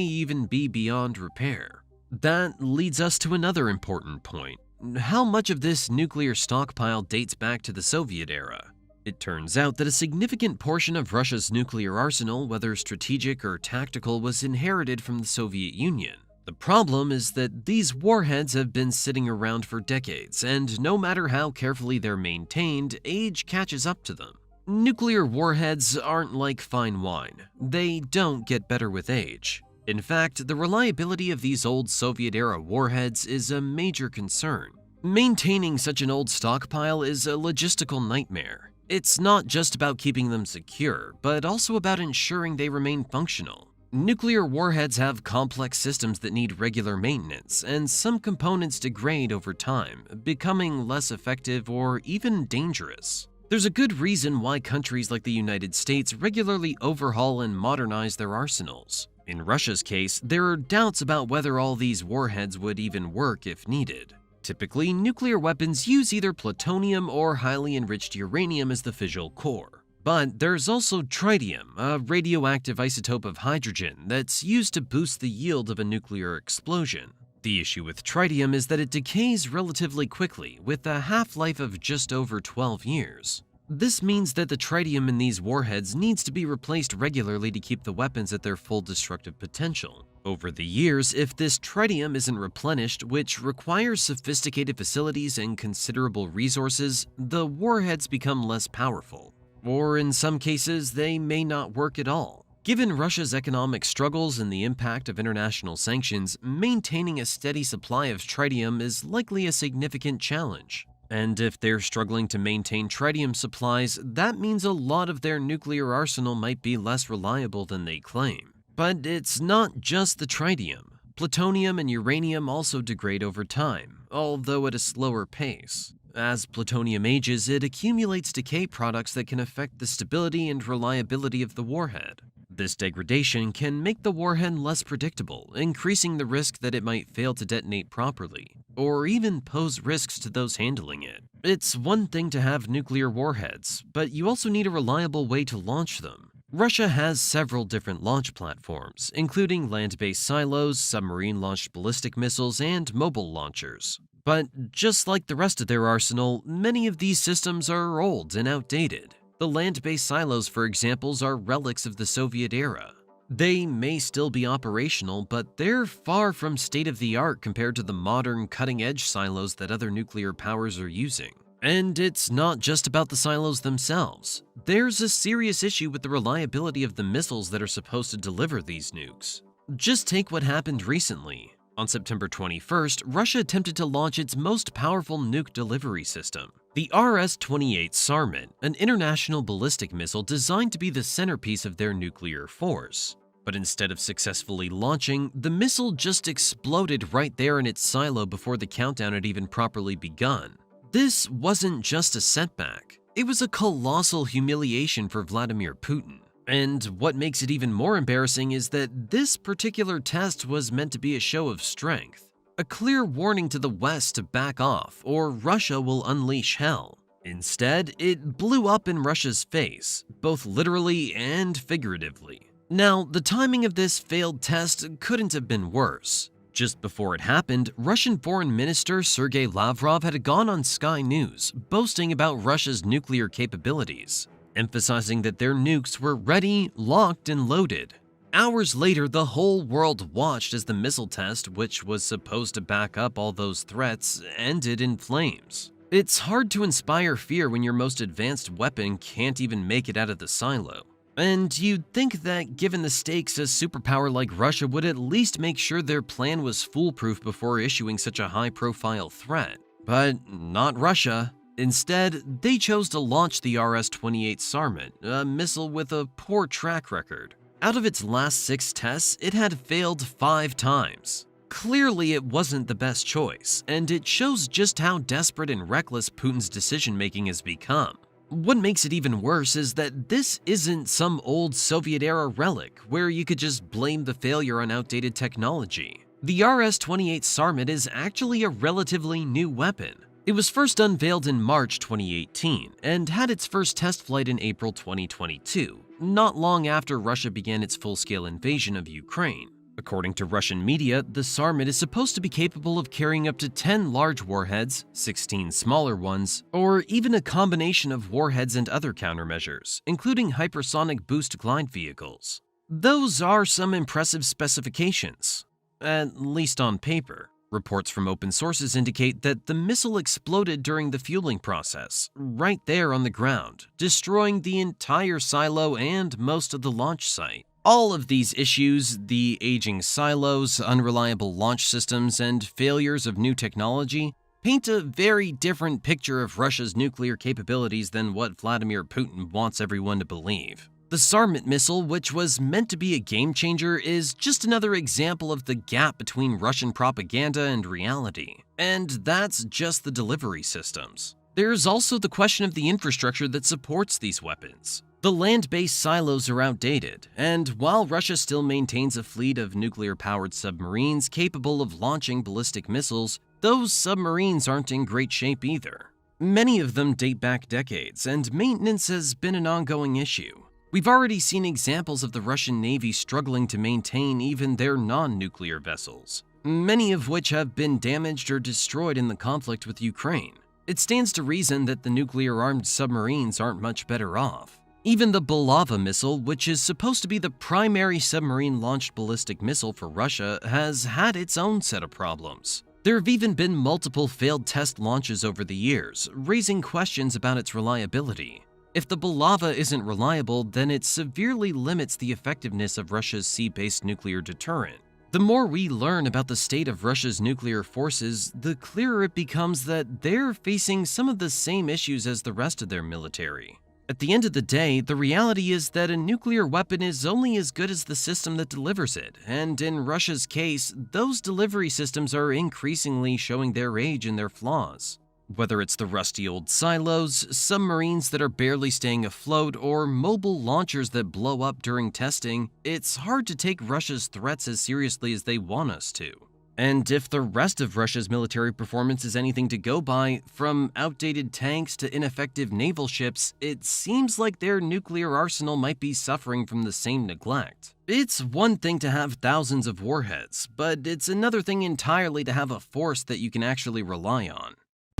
even be beyond repair. That leads us to another important point. How much of this nuclear stockpile dates back to the Soviet era? It turns out that a significant portion of Russia's nuclear arsenal, whether strategic or tactical, was inherited from the Soviet Union. The problem is that these warheads have been sitting around for decades, and no matter how carefully they're maintained, age catches up to them. Nuclear warheads aren't like fine wine. They don't get better with age. In fact, the reliability of these old Soviet-era warheads is a major concern. Maintaining such an old stockpile is a logistical nightmare. It's not just about keeping them secure, but also about ensuring they remain functional. Nuclear warheads have complex systems that need regular maintenance, and some components degrade over time, becoming less effective or even dangerous. There's a good reason why countries like the United States regularly overhaul and modernize their arsenals. In Russia's case, there are doubts about whether all these warheads would even work if needed. Typically, nuclear weapons use either plutonium or highly enriched uranium as the fissile core. But there's also tritium, a radioactive isotope of hydrogen that's used to boost the yield of a nuclear explosion. The issue with tritium is that it decays relatively quickly, with a half-life of just over 12 years. This means that the tritium in these warheads needs to be replaced regularly to keep the weapons at their full destructive potential. Over the years, if this tritium isn't replenished, which requires sophisticated facilities and considerable resources, the warheads become less powerful. Or in some cases, they may not work at all. Given Russia's economic struggles and the impact of international sanctions, maintaining a steady supply of tritium is likely a significant challenge. And if they're struggling to maintain tritium supplies, that means a lot of their nuclear arsenal might be less reliable than they claim. But it's not just the tritium. Plutonium and uranium also degrade over time, although at a slower pace. As plutonium ages, it accumulates decay products that can affect the stability and reliability of the warhead. This degradation can make the warhead less predictable, increasing the risk that it might fail to detonate properly, or even pose risks to those handling it. It's one thing to have nuclear warheads, but you also need a reliable way to launch them. Russia has several different launch platforms, including land-based silos, submarine-launched ballistic missiles, and mobile launchers. But just like the rest of their arsenal, many of these systems are old and outdated. The land-based silos, for example, are relics of the Soviet era. They may still be operational, but they're far from state-of-the-art compared to the modern, cutting-edge silos that other nuclear powers are using. And it's not just about the silos themselves. There's a serious issue with the reliability of the missiles that are supposed to deliver these nukes. Just take what happened recently. On September 21st, Russia attempted to launch its most powerful nuke delivery system, the RS-28 Sarmat, an international ballistic missile designed to be the centerpiece of their nuclear force. But instead of successfully launching, the missile just exploded right there in its silo before the countdown had even properly begun. This wasn't just a setback. It was a colossal humiliation for Vladimir Putin. And what makes it even more embarrassing is that this particular test was meant to be a show of strength, a clear warning to the West to back off, or Russia will unleash hell. Instead, it blew up in Russia's face, both literally and figuratively. Now, the timing of this failed test couldn't have been worse. Just before it happened, Russian Foreign Minister Sergei Lavrov had gone on Sky News, boasting about Russia's nuclear capabilities, emphasizing that their nukes were ready, locked, and loaded. Hours later, the whole world watched as the missile test, which was supposed to back up all those threats, ended in flames. It's hard to inspire fear when your most advanced weapon can't even make it out of the silo. And you'd think that given the stakes, a superpower like Russia would at least make sure their plan was foolproof before issuing such a high-profile threat. But not Russia. Instead, they chose to launch the RS-28 Sarmat, a missile with a poor track record. Out of its last 6 tests, it had failed 5 times. Clearly, it wasn't the best choice, and it shows just how desperate and reckless Putin's decision-making has become. What makes it even worse is that this isn't some old Soviet-era relic where you could just blame the failure on outdated technology. The RS-28 Sarmat is actually a relatively new weapon. It was first unveiled in March 2018 and had its first test flight in April 2022, not long after Russia began its full-scale invasion of Ukraine. According to Russian media, the Sarmat is supposed to be capable of carrying up to 10 large warheads, 16 smaller ones, or even a combination of warheads and other countermeasures, including hypersonic boost glide vehicles. Those are some impressive specifications, at least on paper. Reports from open sources indicate that the missile exploded during the fueling process, right there on the ground, destroying the entire silo and most of the launch site. All of these issues, the aging silos, unreliable launch systems, and failures of new technology, paint a very different picture of Russia's nuclear capabilities than what Vladimir Putin wants everyone to believe. The Sarmat missile, which was meant to be a game-changer, is just another example of the gap between Russian propaganda and reality. And that's just the delivery systems. There's also the question of the infrastructure that supports these weapons. The land-based silos are outdated, and while Russia still maintains a fleet of nuclear-powered submarines capable of launching ballistic missiles, those submarines aren't in great shape either. Many of them date back decades, and maintenance has been an ongoing issue. We've already seen examples of the Russian Navy struggling to maintain even their non-nuclear vessels, many of which have been damaged or destroyed in the conflict with Ukraine. It stands to reason that the nuclear-armed submarines aren't much better off. Even the Bulava missile, which is supposed to be the primary submarine-launched ballistic missile for Russia, has had its own set of problems. There have even been multiple failed test launches over the years, raising questions about its reliability. If the Bulava isn't reliable, then it severely limits the effectiveness of Russia's sea-based nuclear deterrent. The more we learn about the state of Russia's nuclear forces, the clearer it becomes that they're facing some of the same issues as the rest of their military. At the end of the day, the reality is that a nuclear weapon is only as good as the system that delivers it, and in Russia's case, those delivery systems are increasingly showing their age and their flaws. Whether it's the rusty old silos, submarines that are barely staying afloat, or mobile launchers that blow up during testing, it's hard to take Russia's threats as seriously as they want us to. And if the rest of Russia's military performance is anything to go by, from outdated tanks to ineffective naval ships, it seems like their nuclear arsenal might be suffering from the same neglect. It's one thing to have thousands of warheads, but it's another thing entirely to have a force that you can actually rely on.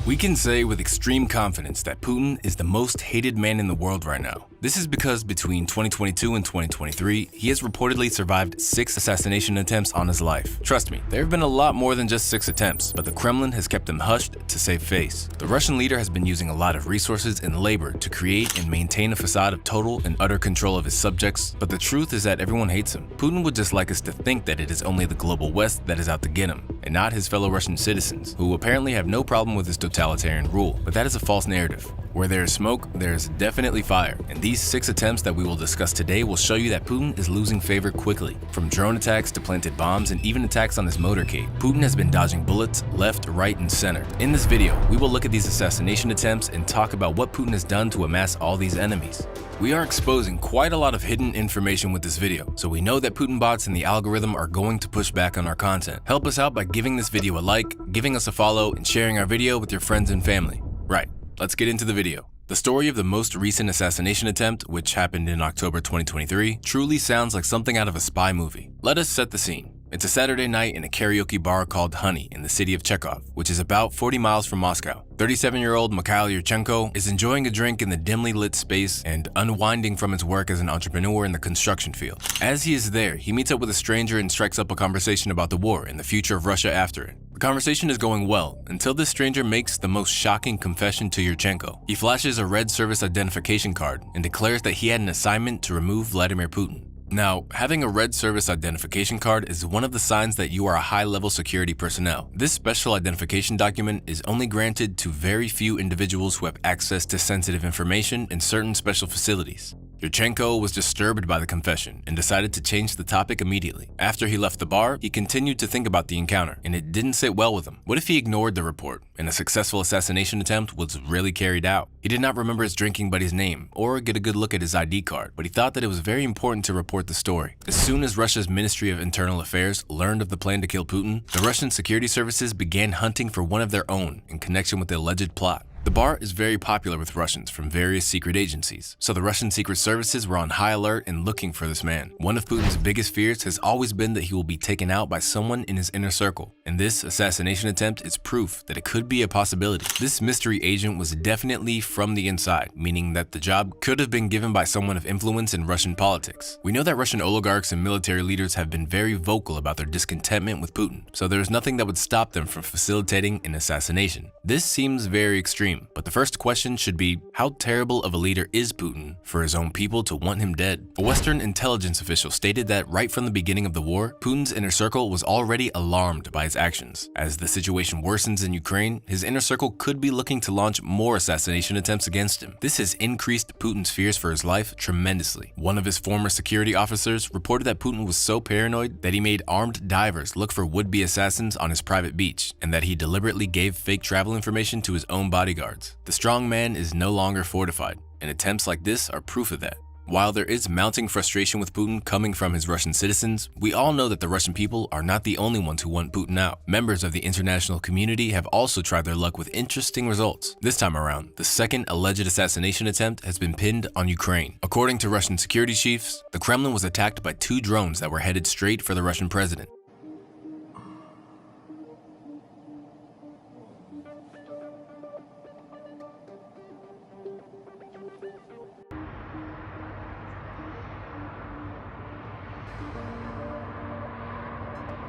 We can say with extreme confidence that Putin is the most hated man in the world right now. This is because between 2022 and 2023, he has reportedly survived 6 assassination attempts on his life. Trust me, there have been a lot more than just 6 attempts, but the Kremlin has kept them hushed to save face. The Russian leader has been using a lot of resources and labor to create and maintain a facade of total and utter control of his subjects, but the truth is that everyone hates him. Putin would just like us to think that it is only the global West that is out to get him, and not his fellow Russian citizens, who apparently have no problem with his totalitarian rule. But that is a false narrative. Where there is smoke, there is definitely fire, and these 6 attempts that we will discuss today will show you that Putin is losing favor quickly. From drone attacks to planted bombs and even attacks on his motorcade, Putin has been dodging bullets left, right, and center. In this video, we will look at these assassination attempts and talk about what Putin has done to amass all these enemies. We are exposing quite a lot of hidden information with this video, so we know that Putin bots and the algorithm are going to push back on our content. Help us out by giving this video a like, giving us a follow, and sharing our video with your friends and family. Right. Let's get into the video. The story of the most recent assassination attempt, which happened in October 2023, truly sounds like something out of a spy movie. Let us set the scene. It's a Saturday night in a karaoke bar called Honey in the city of Chekhov, which is about 40 miles from Moscow. 37-year-old Mikhail Yurchenko is enjoying a drink in the dimly lit space and unwinding from his work as an entrepreneur in the construction field. As he is there, he meets up with a stranger and strikes up a conversation about the war and the future of Russia after it. The conversation is going well until this stranger makes the most shocking confession to Yurchenko. He flashes a red service identification card and declares that he had an assignment to remove Vladimir Putin. Now, having a red service identification card is one of the signs that you are a high-level security personnel. This special identification document is only granted to very few individuals who have access to sensitive information in certain special facilities. Yurchenko was disturbed by the confession and decided to change the topic immediately. After he left the bar, he continued to think about the encounter, and it didn't sit well with him. What if he ignored the report and a successful assassination attempt was really carried out? He did not remember his drinking buddy's name or get a good look at his ID card, but he thought that it was very important to report the story. As soon as Russia's Ministry of Internal Affairs learned of the plan to kill Putin, the Russian security services began hunting for one of their own in connection with the alleged plot. The bar is very popular with Russians from various secret agencies, so the Russian secret services were on high alert and looking for this man. One of Putin's biggest fears has always been that he will be taken out by someone in his inner circle, and this assassination attempt is proof that it could be a possibility. This mystery agent was definitely from the inside, meaning that the job could have been given by someone of influence in Russian politics. We know that Russian oligarchs and military leaders have been very vocal about their discontentment with Putin, so there is nothing that would stop them from facilitating an assassination. This seems very extreme. But the first question should be, how terrible of a leader is Putin for his own people to want him dead? A Western intelligence official stated that right from the beginning of the war, Putin's inner circle was already alarmed by his actions. As the situation worsens in Ukraine, his inner circle could be looking to launch more assassination attempts against him. This has increased Putin's fears for his life tremendously. One of his former security officers reported that Putin was so paranoid that he made armed divers look for would-be assassins on his private beach, and that he deliberately gave fake travel information to his own bodyguards. The strong man is no longer fortified, and attempts like this are proof of that. While there is mounting frustration with Putin coming from his Russian citizens, we all know that the Russian people are not the only ones who want Putin out. Members of the international community have also tried their luck with interesting results. This time around, the second alleged assassination attempt has been pinned on Ukraine. According to Russian security chiefs, the Kremlin was attacked by 2 drones that were headed straight for the Russian president.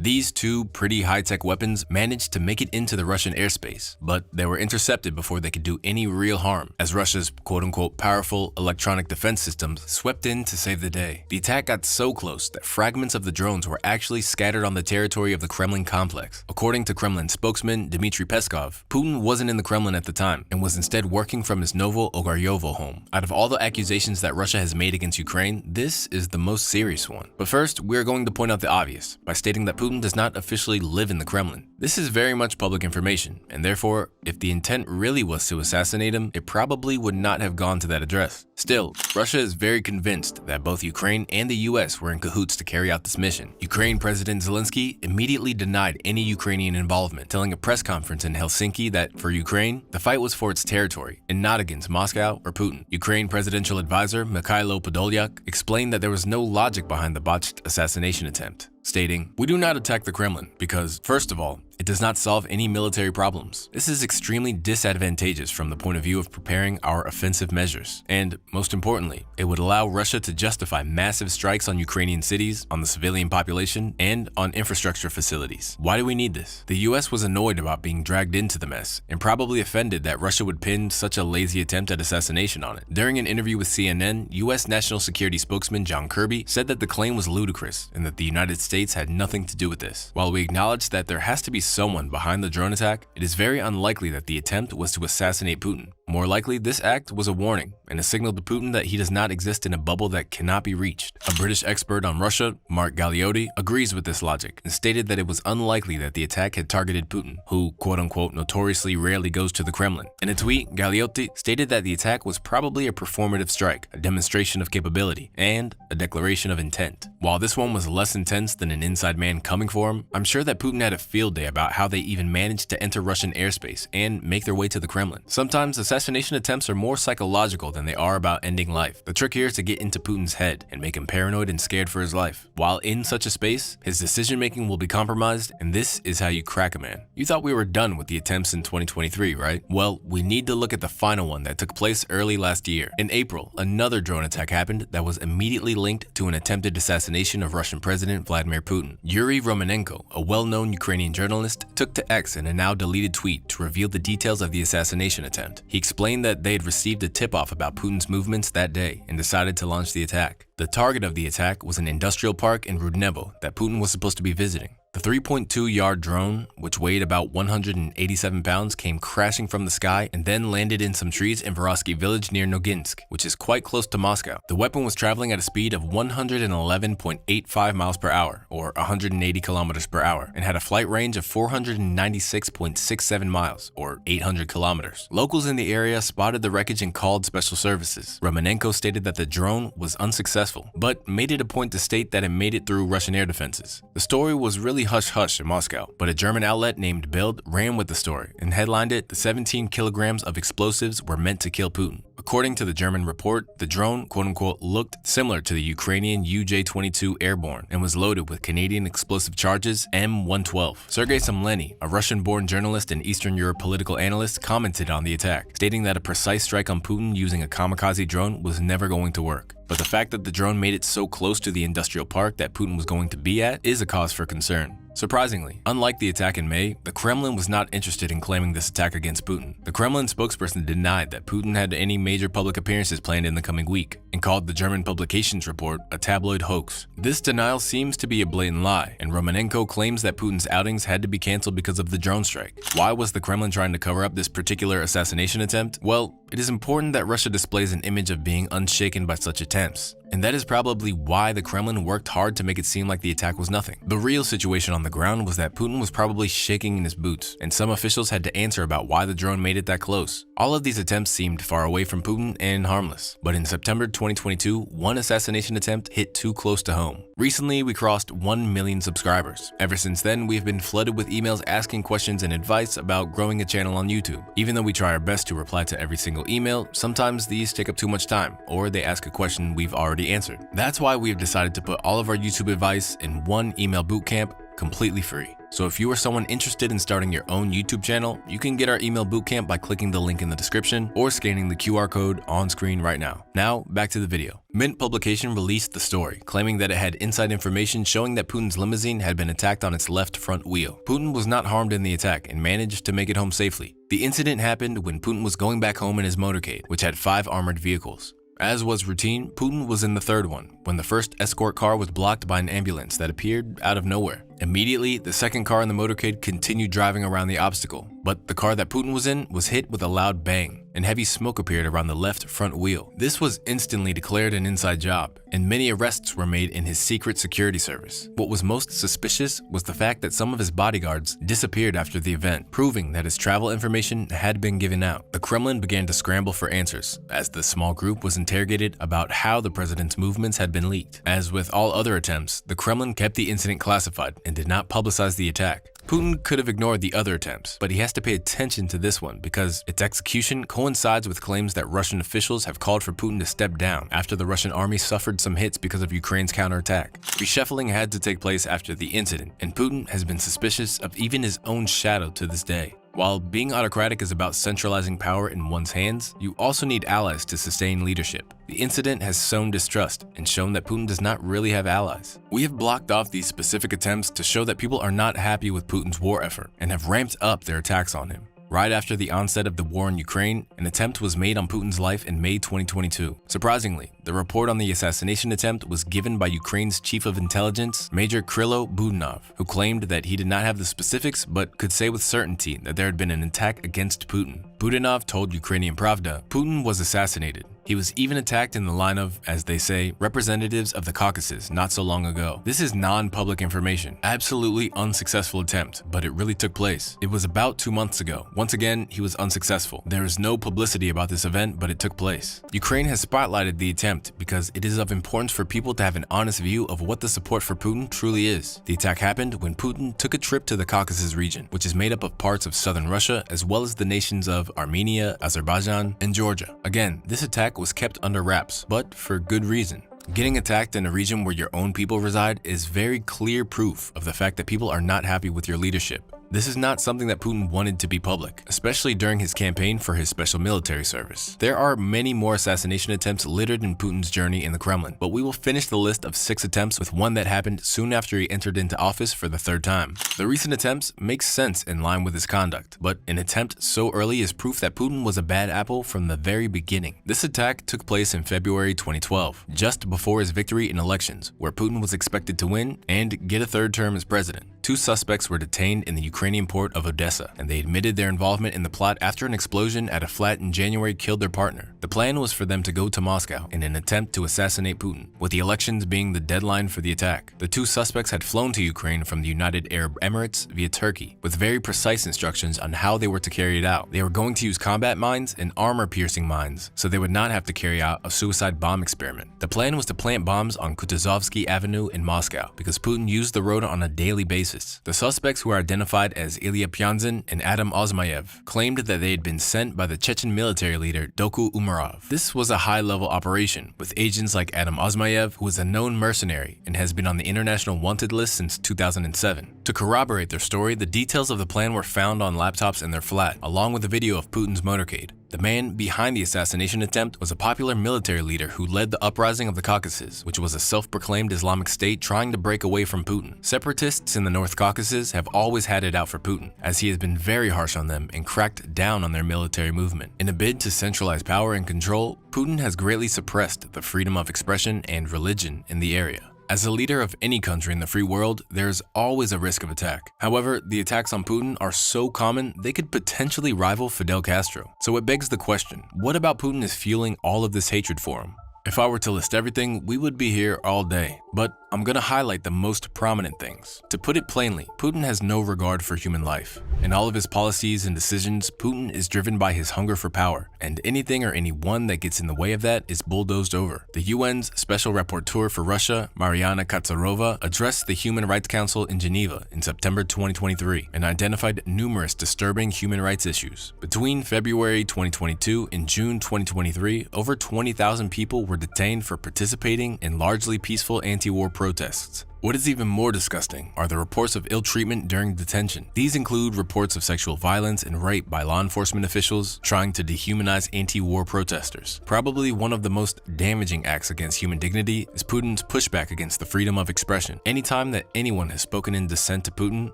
These two pretty high-tech weapons managed to make it into the Russian airspace, but they were intercepted before they could do any real harm, as Russia's quote-unquote powerful electronic defense systems swept in to save the day. The attack got so close that fragments of the drones were actually scattered on the territory of the Kremlin complex. According to Kremlin spokesman Dmitry Peskov, Putin wasn't in the Kremlin at the time and was instead working from his Novo Ogoryovo home. Out of all the accusations that Russia has made against Ukraine, this is the most serious one. But first, we are going to point out the obvious by stating that Putin does not officially live in the Kremlin. This is very much public information, and therefore, if the intent really was to assassinate him, it probably would not have gone to that address. Still, Russia is very convinced that both Ukraine and the US were in cahoots to carry out this mission. Ukraine President Zelensky immediately denied any Ukrainian involvement, telling a press conference in Helsinki that, for Ukraine, the fight was for its territory and not against Moscow or Putin. Ukraine presidential advisor Mikhailo Podolyak explained that there was no logic behind the botched assassination attempt, stating, "We do not attack the Kremlin because, first of all, it does not solve any military problems. This is extremely disadvantageous from the point of view of preparing our offensive measures. And, most importantly, it would allow Russia to justify massive strikes on Ukrainian cities, on the civilian population, and on infrastructure facilities. Why do we need this?" The US was annoyed about being dragged into the mess, and probably offended that Russia would pin such a lazy attempt at assassination on it. During an interview with CNN, US National Security spokesman John Kirby said that the claim was ludicrous, and that the United States had nothing to do with this. While we acknowledge that there has to be someone behind the drone attack, it is very unlikely that the attempt was to assassinate Putin. More likely, this act was a warning and a signal to Putin that he does not exist in a bubble that cannot be reached. A British expert on Russia, Mark Galeotti, agrees with this logic and stated that it was unlikely that the attack had targeted Putin, who quote-unquote notoriously rarely goes to the Kremlin. In a tweet, Galeotti stated that the attack was probably a performative strike, a demonstration of capability, and a declaration of intent. While this one was less intense than an inside man coming for him, I'm sure that Putin had a field day about how they even managed to enter Russian airspace and make their way to the Kremlin. Sometimes assassination attempts are more psychological than they are about ending life. The trick here is to get into Putin's head and make him paranoid and scared for his life. While in such a space, his decision-making will be compromised, and this is how you crack a man. You thought we were done with the attempts in 2023, right? Well, we need to look at the final one that took place early last year. In April, another drone attack happened that was immediately linked to an attempted assassination of Russian President Vladimir Putin. Yuri Romanenko, a well-known Ukrainian journalist, took to X in a now-deleted tweet to reveal the details of the assassination attempt. He explained that they had received a tip-off about Putin's movements that day and decided to launch the attack. The target of the attack was an industrial park in Rudnevo that Putin was supposed to be visiting. The 3.2-yard drone, which weighed about 187 pounds, came crashing from the sky and then landed in some trees in Vorovsky village near Noginsk, which is quite close to Moscow. The weapon was traveling at a speed of 111.85 miles per hour, or 180 kilometers per hour, and had a flight range of 496.67 miles, or 800 kilometers. Locals in the area spotted the wreckage and called special services. Romanenko stated that the drone was unsuccessful, but made it a point to state that it made it through Russian air defenses. The story was really hush-hush in Moscow, but a German outlet named Bild ran with the story and headlined it, "The 17 kilograms of explosives were meant to kill Putin." According to the German report, the drone, quote-unquote, looked similar to the Ukrainian UJ-22 Airborne and was loaded with Canadian explosive charges M112. Sergei Somleny, a Russian-born journalist and Eastern Europe political analyst, commented on the attack, stating that a precise strike on Putin using a kamikaze drone was never going to work. But the fact that the drone made it so close to the industrial park that Putin was going to be at is a cause for concern. Surprisingly, unlike the attack in May, the Kremlin was not interested in claiming this attack against Putin. The Kremlin spokesperson denied that Putin had any major public appearances planned in the coming week, and called the German publication's report a tabloid hoax. This denial seems to be a blatant lie, and Romanenko claims that Putin's outings had to be cancelled because of the drone strike. Why was the Kremlin trying to cover up this particular assassination attempt? Well, it is important that Russia displays an image of being unshaken by such attempts. And that is probably why the Kremlin worked hard to make it seem like the attack was nothing. The real situation on the ground was that Putin was probably shaking in his boots, and some officials had to answer about why the drone made it that close. All of these attempts seemed far away from Putin and harmless. But in September 2022, one assassination attempt hit too close to home. Recently, we crossed 1 million subscribers. Ever since then, we have been flooded with emails asking questions and advice about growing a channel on YouTube. Even though we try our best to reply to every single email, sometimes these take up too much time, or they ask a question we've already answered. That's why we have decided to put all of our YouTube advice in one email bootcamp completely free. So if you are someone interested in starting your own YouTube channel, you can get our email bootcamp by clicking the link in the description or scanning the QR code on screen right now. Now, back to the video. Mint publication released the story, claiming that it had inside information showing that Putin's limousine had been attacked on its left front wheel. Putin was not harmed in the attack and managed to make it home safely. The incident happened when Putin was going back home in his motorcade, which had 5 armored vehicles. As was routine, Putin was in the third one, when the first escort car was blocked by an ambulance that appeared out of nowhere. Immediately, the second car in the motorcade continued driving around the obstacle, but the car that Putin was in was hit with a loud bang, and heavy smoke appeared around the left front wheel. This was instantly declared an inside job, and many arrests were made in his secret security service. What was most suspicious was the fact that some of his bodyguards disappeared after the event, proving that his travel information had been given out. The Kremlin began to scramble for answers, as the small group was interrogated about how the president's movements had been leaked. As with all other attempts, the Kremlin kept the incident classified and did not publicize the attack. Putin could have ignored the other attempts, but he has to pay attention to this one because its execution coincides with claims that Russian officials have called for Putin to step down after the Russian army suffered some hits because of Ukraine's counterattack. Reshuffling had to take place after the incident, and Putin has been suspicious of even his own shadow to this day. While being autocratic is about centralizing power in one's hands, you also need allies to sustain leadership. The incident has sown distrust and shown that Putin does not really have allies. We have blocked off these specific attempts to show that people are not happy with Putin's war effort and have ramped up their attacks on him. Right after the onset of the war in Ukraine, an attempt was made on Putin's life in May 2022. Surprisingly, the report on the assassination attempt was given by Ukraine's chief of intelligence, Major Krylo Budanov, who claimed that he did not have the specifics but could say with certainty that there had been an attack against Putin. Budanov told Ukrainian Pravda Putin was assassinated. He was even attacked in the line of, as they say, representatives of the Caucasus not so long ago. This is non-public information. Absolutely unsuccessful attempt, but it really took place. It was about 2 months ago. Once again, he was unsuccessful. There is no publicity about this event, but it took place. Ukraine has spotlighted the attempt because it is of importance for people to have an honest view of what the support for Putin truly is. The attack happened when Putin took a trip to the Caucasus region, which is made up of parts of southern Russia as well as the nations of Armenia, Azerbaijan, and Georgia. Again, this attack was kept under wraps, but for good reason. Getting attacked in a region where your own people reside is very clear proof of the fact that people are not happy with your leadership. This is not something that Putin wanted to be public, especially during his campaign for his special military service. There are many more assassination attempts littered in Putin's journey in the Kremlin, but we will finish the list of 6 attempts with one that happened soon after he entered into office for the 3rd time. The recent attempts make sense in line with his conduct, but an attempt so early is proof that Putin was a bad apple from the very beginning. This attack took place in February 2012, just before his victory in elections, where Putin was expected to win and get a 3rd term as president. 2 suspects were detained in the Ukrainian port of Odessa, and they admitted their involvement in the plot after an explosion at a flat in January killed their partner. The plan was for them to go to Moscow in an attempt to assassinate Putin, with the elections being the deadline for the attack. The 2 suspects had flown to Ukraine from the United Arab Emirates via Turkey, with very precise instructions on how they were to carry it out. They were going to use combat mines and armor-piercing mines, so they would not have to carry out a suicide bomb experiment. The plan was to plant bombs on Kutuzovsky Avenue in Moscow, because Putin used the road on a daily basis. The suspects, who are identified as Ilya Pyonzin and Adam Osmayev, claimed that they had been sent by the Chechen military leader Doku Umarov. This was a high-level operation, with agents like Adam Osmayev, who is a known mercenary and has been on the international wanted list since 2007. To corroborate their story, the details of the plan were found on laptops in their flat, along with a video of Putin's motorcade. The man behind the assassination attempt was a popular military leader who led the uprising of the Caucasus, which was a self-proclaimed Islamic state trying to break away from Putin. Separatists in the North Caucasus have always had it out for Putin, as he has been very harsh on them and cracked down on their military movement. In a bid to centralize power and control, Putin has greatly suppressed the freedom of expression and religion in the area. As a leader of any country in the free world, there is always a risk of attack. However, the attacks on Putin are so common, they could potentially rival Fidel Castro. So it begs the question, what about Putin is fueling all of this hatred for him? If I were to list everything, we would be here all day, but I'm gonna highlight the most prominent things. To put it plainly, Putin has no regard for human life. In all of his policies and decisions, Putin is driven by his hunger for power, and anything or anyone that gets in the way of that is bulldozed over. The UN's Special Rapporteur for Russia, Mariana Katsarova, addressed the Human Rights Council in Geneva in September 2023 and identified numerous disturbing human rights issues. Between February 2022 and June 2023, over 20,000 people were detained for participating in largely peaceful anti-war protests. What is even more disgusting are the reports of ill treatment during detention. These include reports of sexual violence and rape by law enforcement officials trying to dehumanize anti-war protesters. Probably one of the most damaging acts against human dignity is Putin's pushback against the freedom of expression. Anytime that anyone has spoken in dissent to Putin,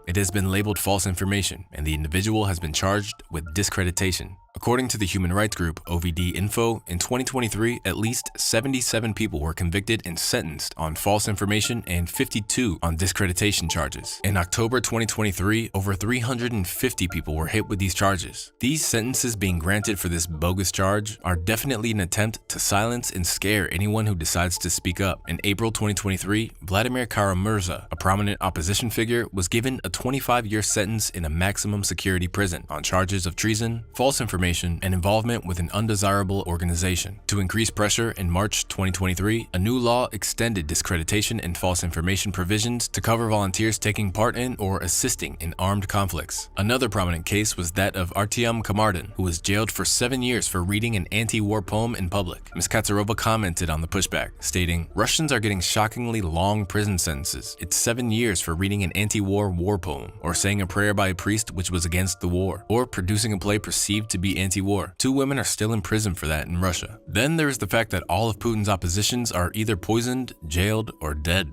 it has been labeled false information, and the individual has been charged with discreditation. According to the human rights group OVD Info, in 2023, at least 77 people were convicted and sentenced on false information and 52 on discreditation charges. In October 2023, over 350 people were hit with these charges. These sentences being granted for this bogus charge are definitely an attempt to silence and scare anyone who decides to speak up. In April 2023, Vladimir Kara-Murza, a prominent opposition figure, was given a 25-year sentence in a maximum security prison on charges of treason, false information, and involvement with an undesirable organization. To increase pressure, in March 2023, a new law extended discreditation and false information provisions to cover volunteers taking part in or assisting in armed conflicts. Another prominent case was that of Artyom Kamardin, who was jailed for 7 years for reading an anti-war poem in public. Ms. Katsarova commented on the pushback, stating, "Russians are getting shockingly long prison sentences. It's 7 years for reading an anti-war war poem, or saying a prayer by a priest which was against the war, or producing a play perceived to be anti-war. 2 women are still in prison for that in Russia." Then there is the fact that all of Putin's oppositions are either poisoned, jailed, or dead.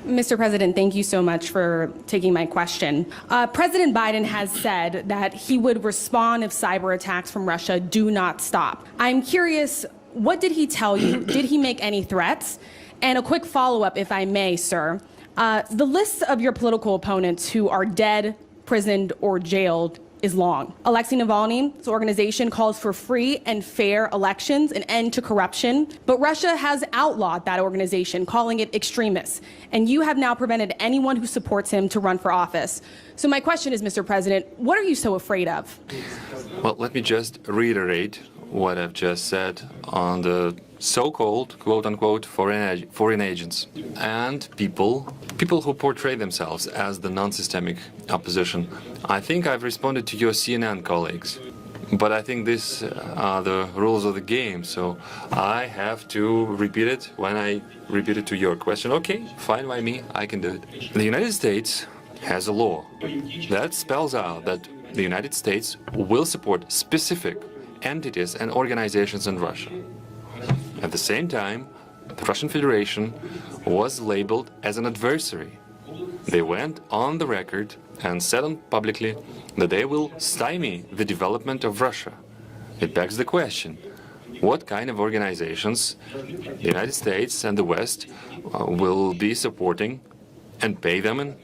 Mr. President, thank you so much for taking my question. President Biden has said that he would respond if cyber attacks from Russia do not stop. I'm curious, what did he tell you? Did he make any threats? And a quick follow-up, if I may, sir. The list of your political opponents who are dead, prisoned, or jailed is long. Alexei Navalny's organization calls for free and fair elections, an end to corruption, but Russia has outlawed that organization, calling it extremist, and you have now prevented anyone who supports him to run for office. So my question is, Mr. President, what are you so afraid of? Well, let me just reiterate what I've just said on the so-called, quote-unquote, foreign agents and people who portray themselves as the non-systemic opposition. I think I've responded to your CNN colleagues, but I think these are the rules of the game, so I have to repeat it when I repeat it to your question. Okay, fine by me, I can do it. The United States has a law that spells out that the United States will support specific entities and organizations in Russia. At the same time, the Russian Federation was labeled as an adversary. They went on the record and said publicly that they will stymie the development of Russia. It begs the question, what kind of organizations the United States and the West will be supporting and pay them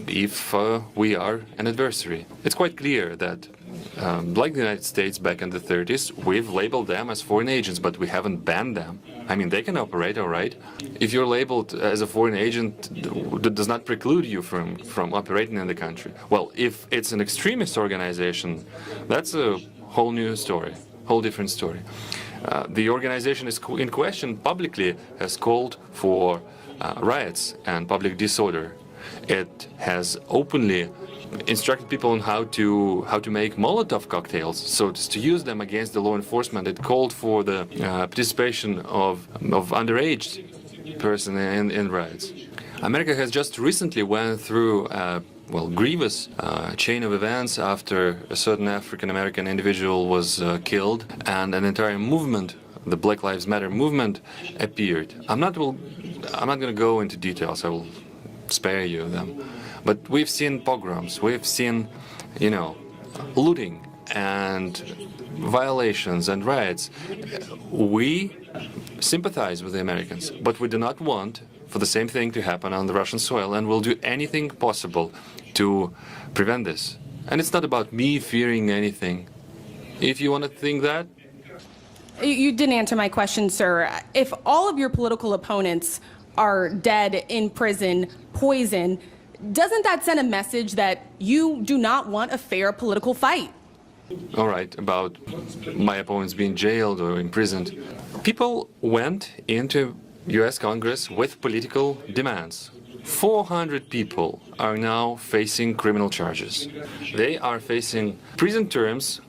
if we are an adversary? It's quite clear that like the United States back in the 30s, we've labeled them as foreign agents, but we haven't banned them. I mean, they can operate, all right. If you're labeled as a foreign agent, that does not preclude you from operating in the country. Well, if it's an extremist organization, that's a whole new story, whole different story. The organization is in question publicly has called for riots and public disorder. It has openly instructed people on how to make Molotov cocktails, so as to use them against the law enforcement. It called for the participation of underage person in riots. America has just recently went through a grievous chain of events after a certain African-American individual was killed, and an entire movement, the Black Lives Matter movement, appeared. I'm not going to go into details. I will spare you them. But we've seen pogroms, we've seen, looting and violations and riots. We sympathize with the Americans, but we do not want for the same thing to happen on the Russian soil, and we'll do anything possible to prevent this. And it's not about me fearing anything. If you want to think that. You didn't answer my question, sir. If all of your political opponents are dead, in prison, poisoned, doesn't that send a message that you do not want a fair political fight? All right, about my opponents being jailed or imprisoned. People went into US Congress with political demands. 400 people are now facing criminal charges. They are facing prison terms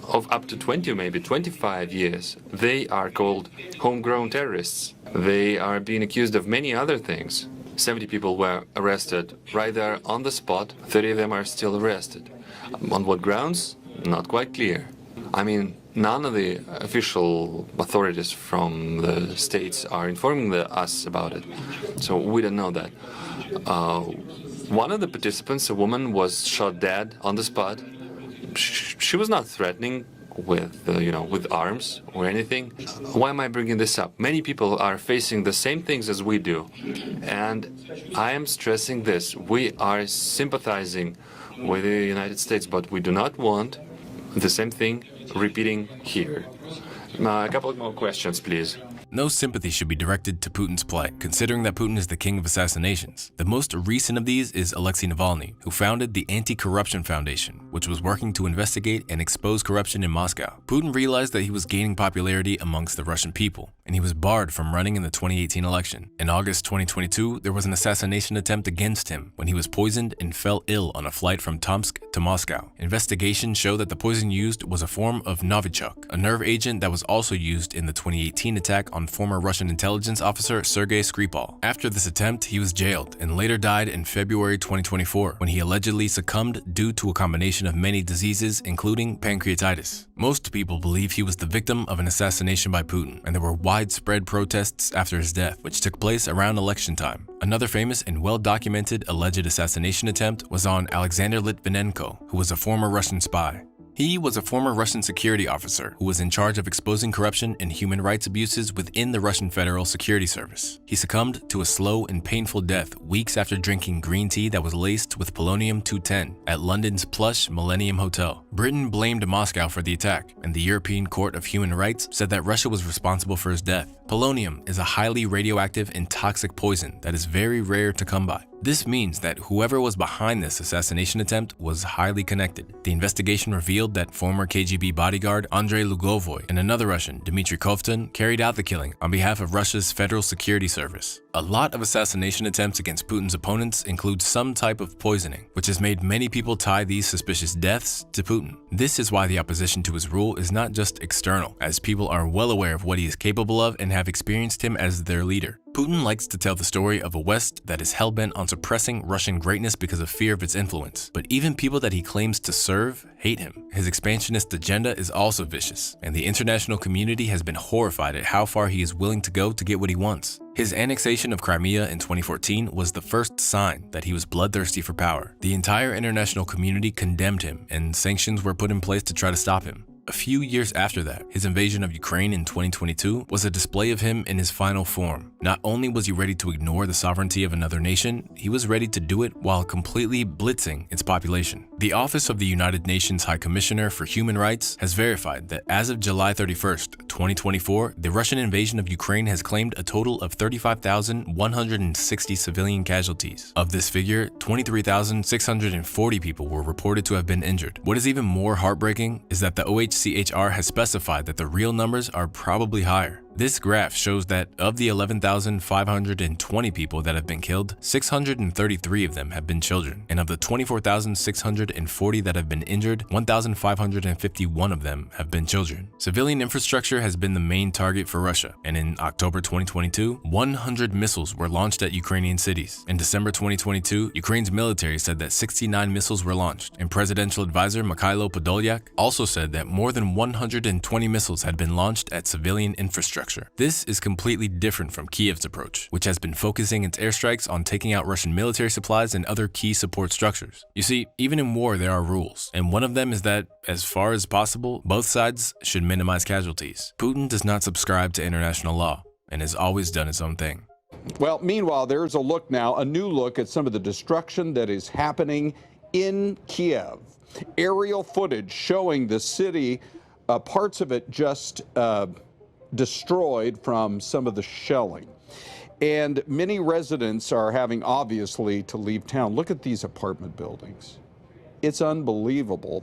of up to 20 or maybe 25 years. They are called homegrown terrorists. They are being accused of many other things. 70 people were arrested right there on the spot. 30 of them are still arrested. On what grounds? Not quite clear. I mean, none of the official authorities from the states are informing us about it, so we don't know that. One of the participants, a woman, was shot dead on the spot. She was not threatening with, with arms or anything. Why am I bringing this up? Many people are facing the same things as we do, and I am stressing this. We are sympathizing with the United States, but we do not want the same thing repeating here. A couple of more questions, please. No sympathy should be directed to Putin's plight, considering that Putin is the king of assassinations. The most recent of these is Alexei Navalny, who founded the Anti-Corruption Foundation, which was working to investigate and expose corruption in Moscow. Putin realized that he was gaining popularity amongst the Russian people, and he was barred from running in the 2018 election. In August 2022, there was an assassination attempt against him when he was poisoned and fell ill on a flight from Tomsk to Moscow. Investigations show that the poison used was a form of Novichok, a nerve agent that was also used in the 2018 attack on former Russian intelligence officer Sergei Skripal. After this attempt, he was jailed and later died in February 2024 when he allegedly succumbed due to a combination of many diseases, including pancreatitis. Most people believe he was the victim of an assassination by Putin, and there were widespread protests after his death, which took place around election time. Another famous and well-documented alleged assassination attempt was on Alexander Litvinenko, who was a former Russian spy. He was a former Russian security officer who was in charge of exposing corruption and human rights abuses within the Russian Federal Security Service. He succumbed to a slow and painful death weeks after drinking green tea that was laced with polonium-210 at London's plush Millennium Hotel. Britain blamed Moscow for the attack, and the European Court of Human Rights said that Russia was responsible for his death. Polonium is a highly radioactive and toxic poison that is very rare to come by. This means that whoever was behind this assassination attempt was highly connected. The investigation revealed that former KGB bodyguard Andrei Lugovoy and another Russian, Dmitry Kovtun, carried out the killing on behalf of Russia's Federal Security Service. A lot of assassination attempts against Putin's opponents include some type of poisoning, which has made many people tie these suspicious deaths to Putin. This is why the opposition to his rule is not just external, as people are well aware of what he is capable of and have experienced him as their leader. Putin likes to tell the story of a West that is hell-bent on suppressing Russian greatness because of fear of its influence. But even people that he claims to serve hate him. His expansionist agenda is also vicious, and the international community has been horrified at how far he is willing to go to get what he wants. His annexation of Crimea in 2014 was the first sign that he was bloodthirsty for power. The entire international community condemned him, and sanctions were put in place to try to stop him. A few years after that, his invasion of Ukraine in 2022 was a display of him in his final form. Not only was he ready to ignore the sovereignty of another nation, he was ready to do it while completely blitzing its population. The Office of the United Nations High Commissioner for Human Rights has verified that as of July 31st, 2024, the Russian invasion of Ukraine has claimed a total of 35,160 civilian casualties. Of this figure, 23,640 people were reported to have been injured. What is even more heartbreaking is that the OHCHR has specified that the real numbers are probably higher. This graph shows that of the 11,520 people that have been killed, 633 of them have been children, and of the 24,640 that have been injured, 1,551 of them have been children. Civilian infrastructure has been the main target for Russia, and in October 2022, 100 missiles were launched at Ukrainian cities. In December 2022, Ukraine's military said that 69 missiles were launched, and presidential advisor Mikhailo Podolyak also said that more than 120 missiles had been launched at civilian infrastructure. This is completely different from Kiev's approach, which has been focusing its airstrikes on taking out Russian military supplies and other key support structures. You see, even in war there are rules, and one of them is that, as far as possible, both sides should minimize casualties. Putin does not subscribe to international law, and has always done his own thing. Well, meanwhile, there's a look now, a new look at some of the destruction that is happening in Kiev. Aerial footage showing the city, parts of it just destroyed from some of the shelling. And many residents are having, obviously, to leave town. Look at these apartment buildings. It's unbelievable.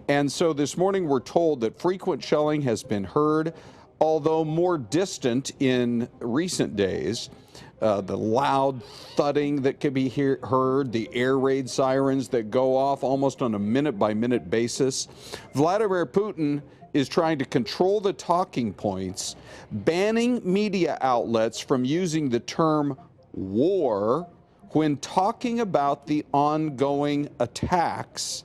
And so this morning we're told that frequent shelling has been heard, although more distant in recent days. The loud thudding that could be heard, the air raid sirens that go off almost on a minute-by-minute basis. Vladimir Putin is trying to control the talking points, banning media outlets from using the term war when talking about the ongoing attacks.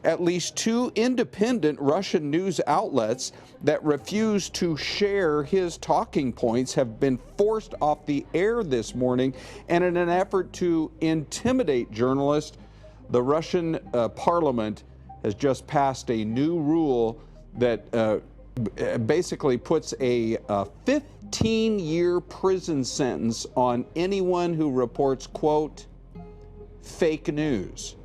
At least 2 independent Russian news outlets that refuse to share his talking points have been forced off the air this morning, and in an effort to intimidate journalists, the Russian parliament has just passed a new rule that basically puts a 15-year prison sentence on anyone who reports, quote, fake news,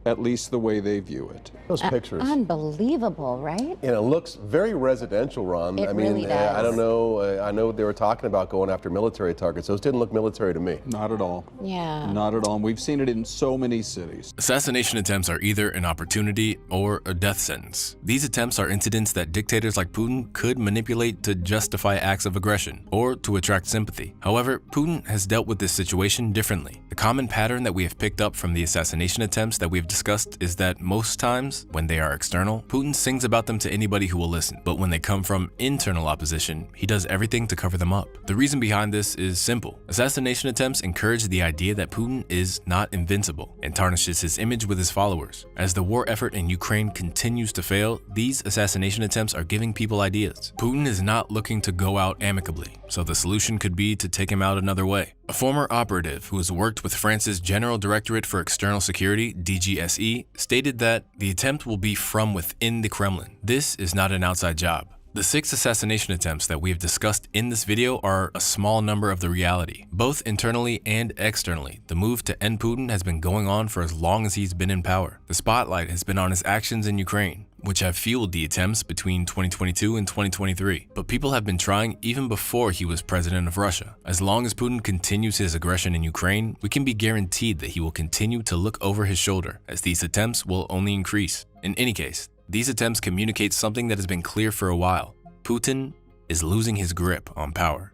at least the way they view it. Those pictures. Unbelievable, right? And it looks very residential, Ron. It really does. I don't know. I know they were talking about going after military targets. Those didn't look military to me. Not at all. Yeah. Not at all. And we've seen it in so many cities. Assassination attempts are either an opportunity or a death sentence. These attempts are incidents that dictators like Putin could manipulate to justify acts of aggression or to attract sympathy. However, Putin has dealt with this situation differently. The common pattern that we have picked up from the assassination attempts that we have discussed is that most times, when they are external, Putin sings about them to anybody who will listen. But when they come from internal opposition, he does everything to cover them up. The reason behind this is simple. Assassination attempts encourage the idea that Putin is not invincible and tarnishes his image with his followers. As the war effort in Ukraine continues to fail, these assassination attempts are giving people ideas. Putin is not looking to go out amicably, so the solution could be to take him out another way. A former operative who has worked with France's General Directorate for External Security, DGSE, stated that the attempt will be from within the Kremlin. This is not an outside job. The 6 assassination attempts that we have discussed in this video are a small number of the reality. Both internally and externally, the move to end Putin has been going on for as long as he's been in power. The spotlight has been on his actions in Ukraine, which have fueled the attempts between 2022 and 2023. But people have been trying even before he was president of Russia. As long as Putin continues his aggression in Ukraine, we can be guaranteed that he will continue to look over his shoulder, as these attempts will only increase. In any case, these attempts communicate something that has been clear for a while. Putin is losing his grip on power.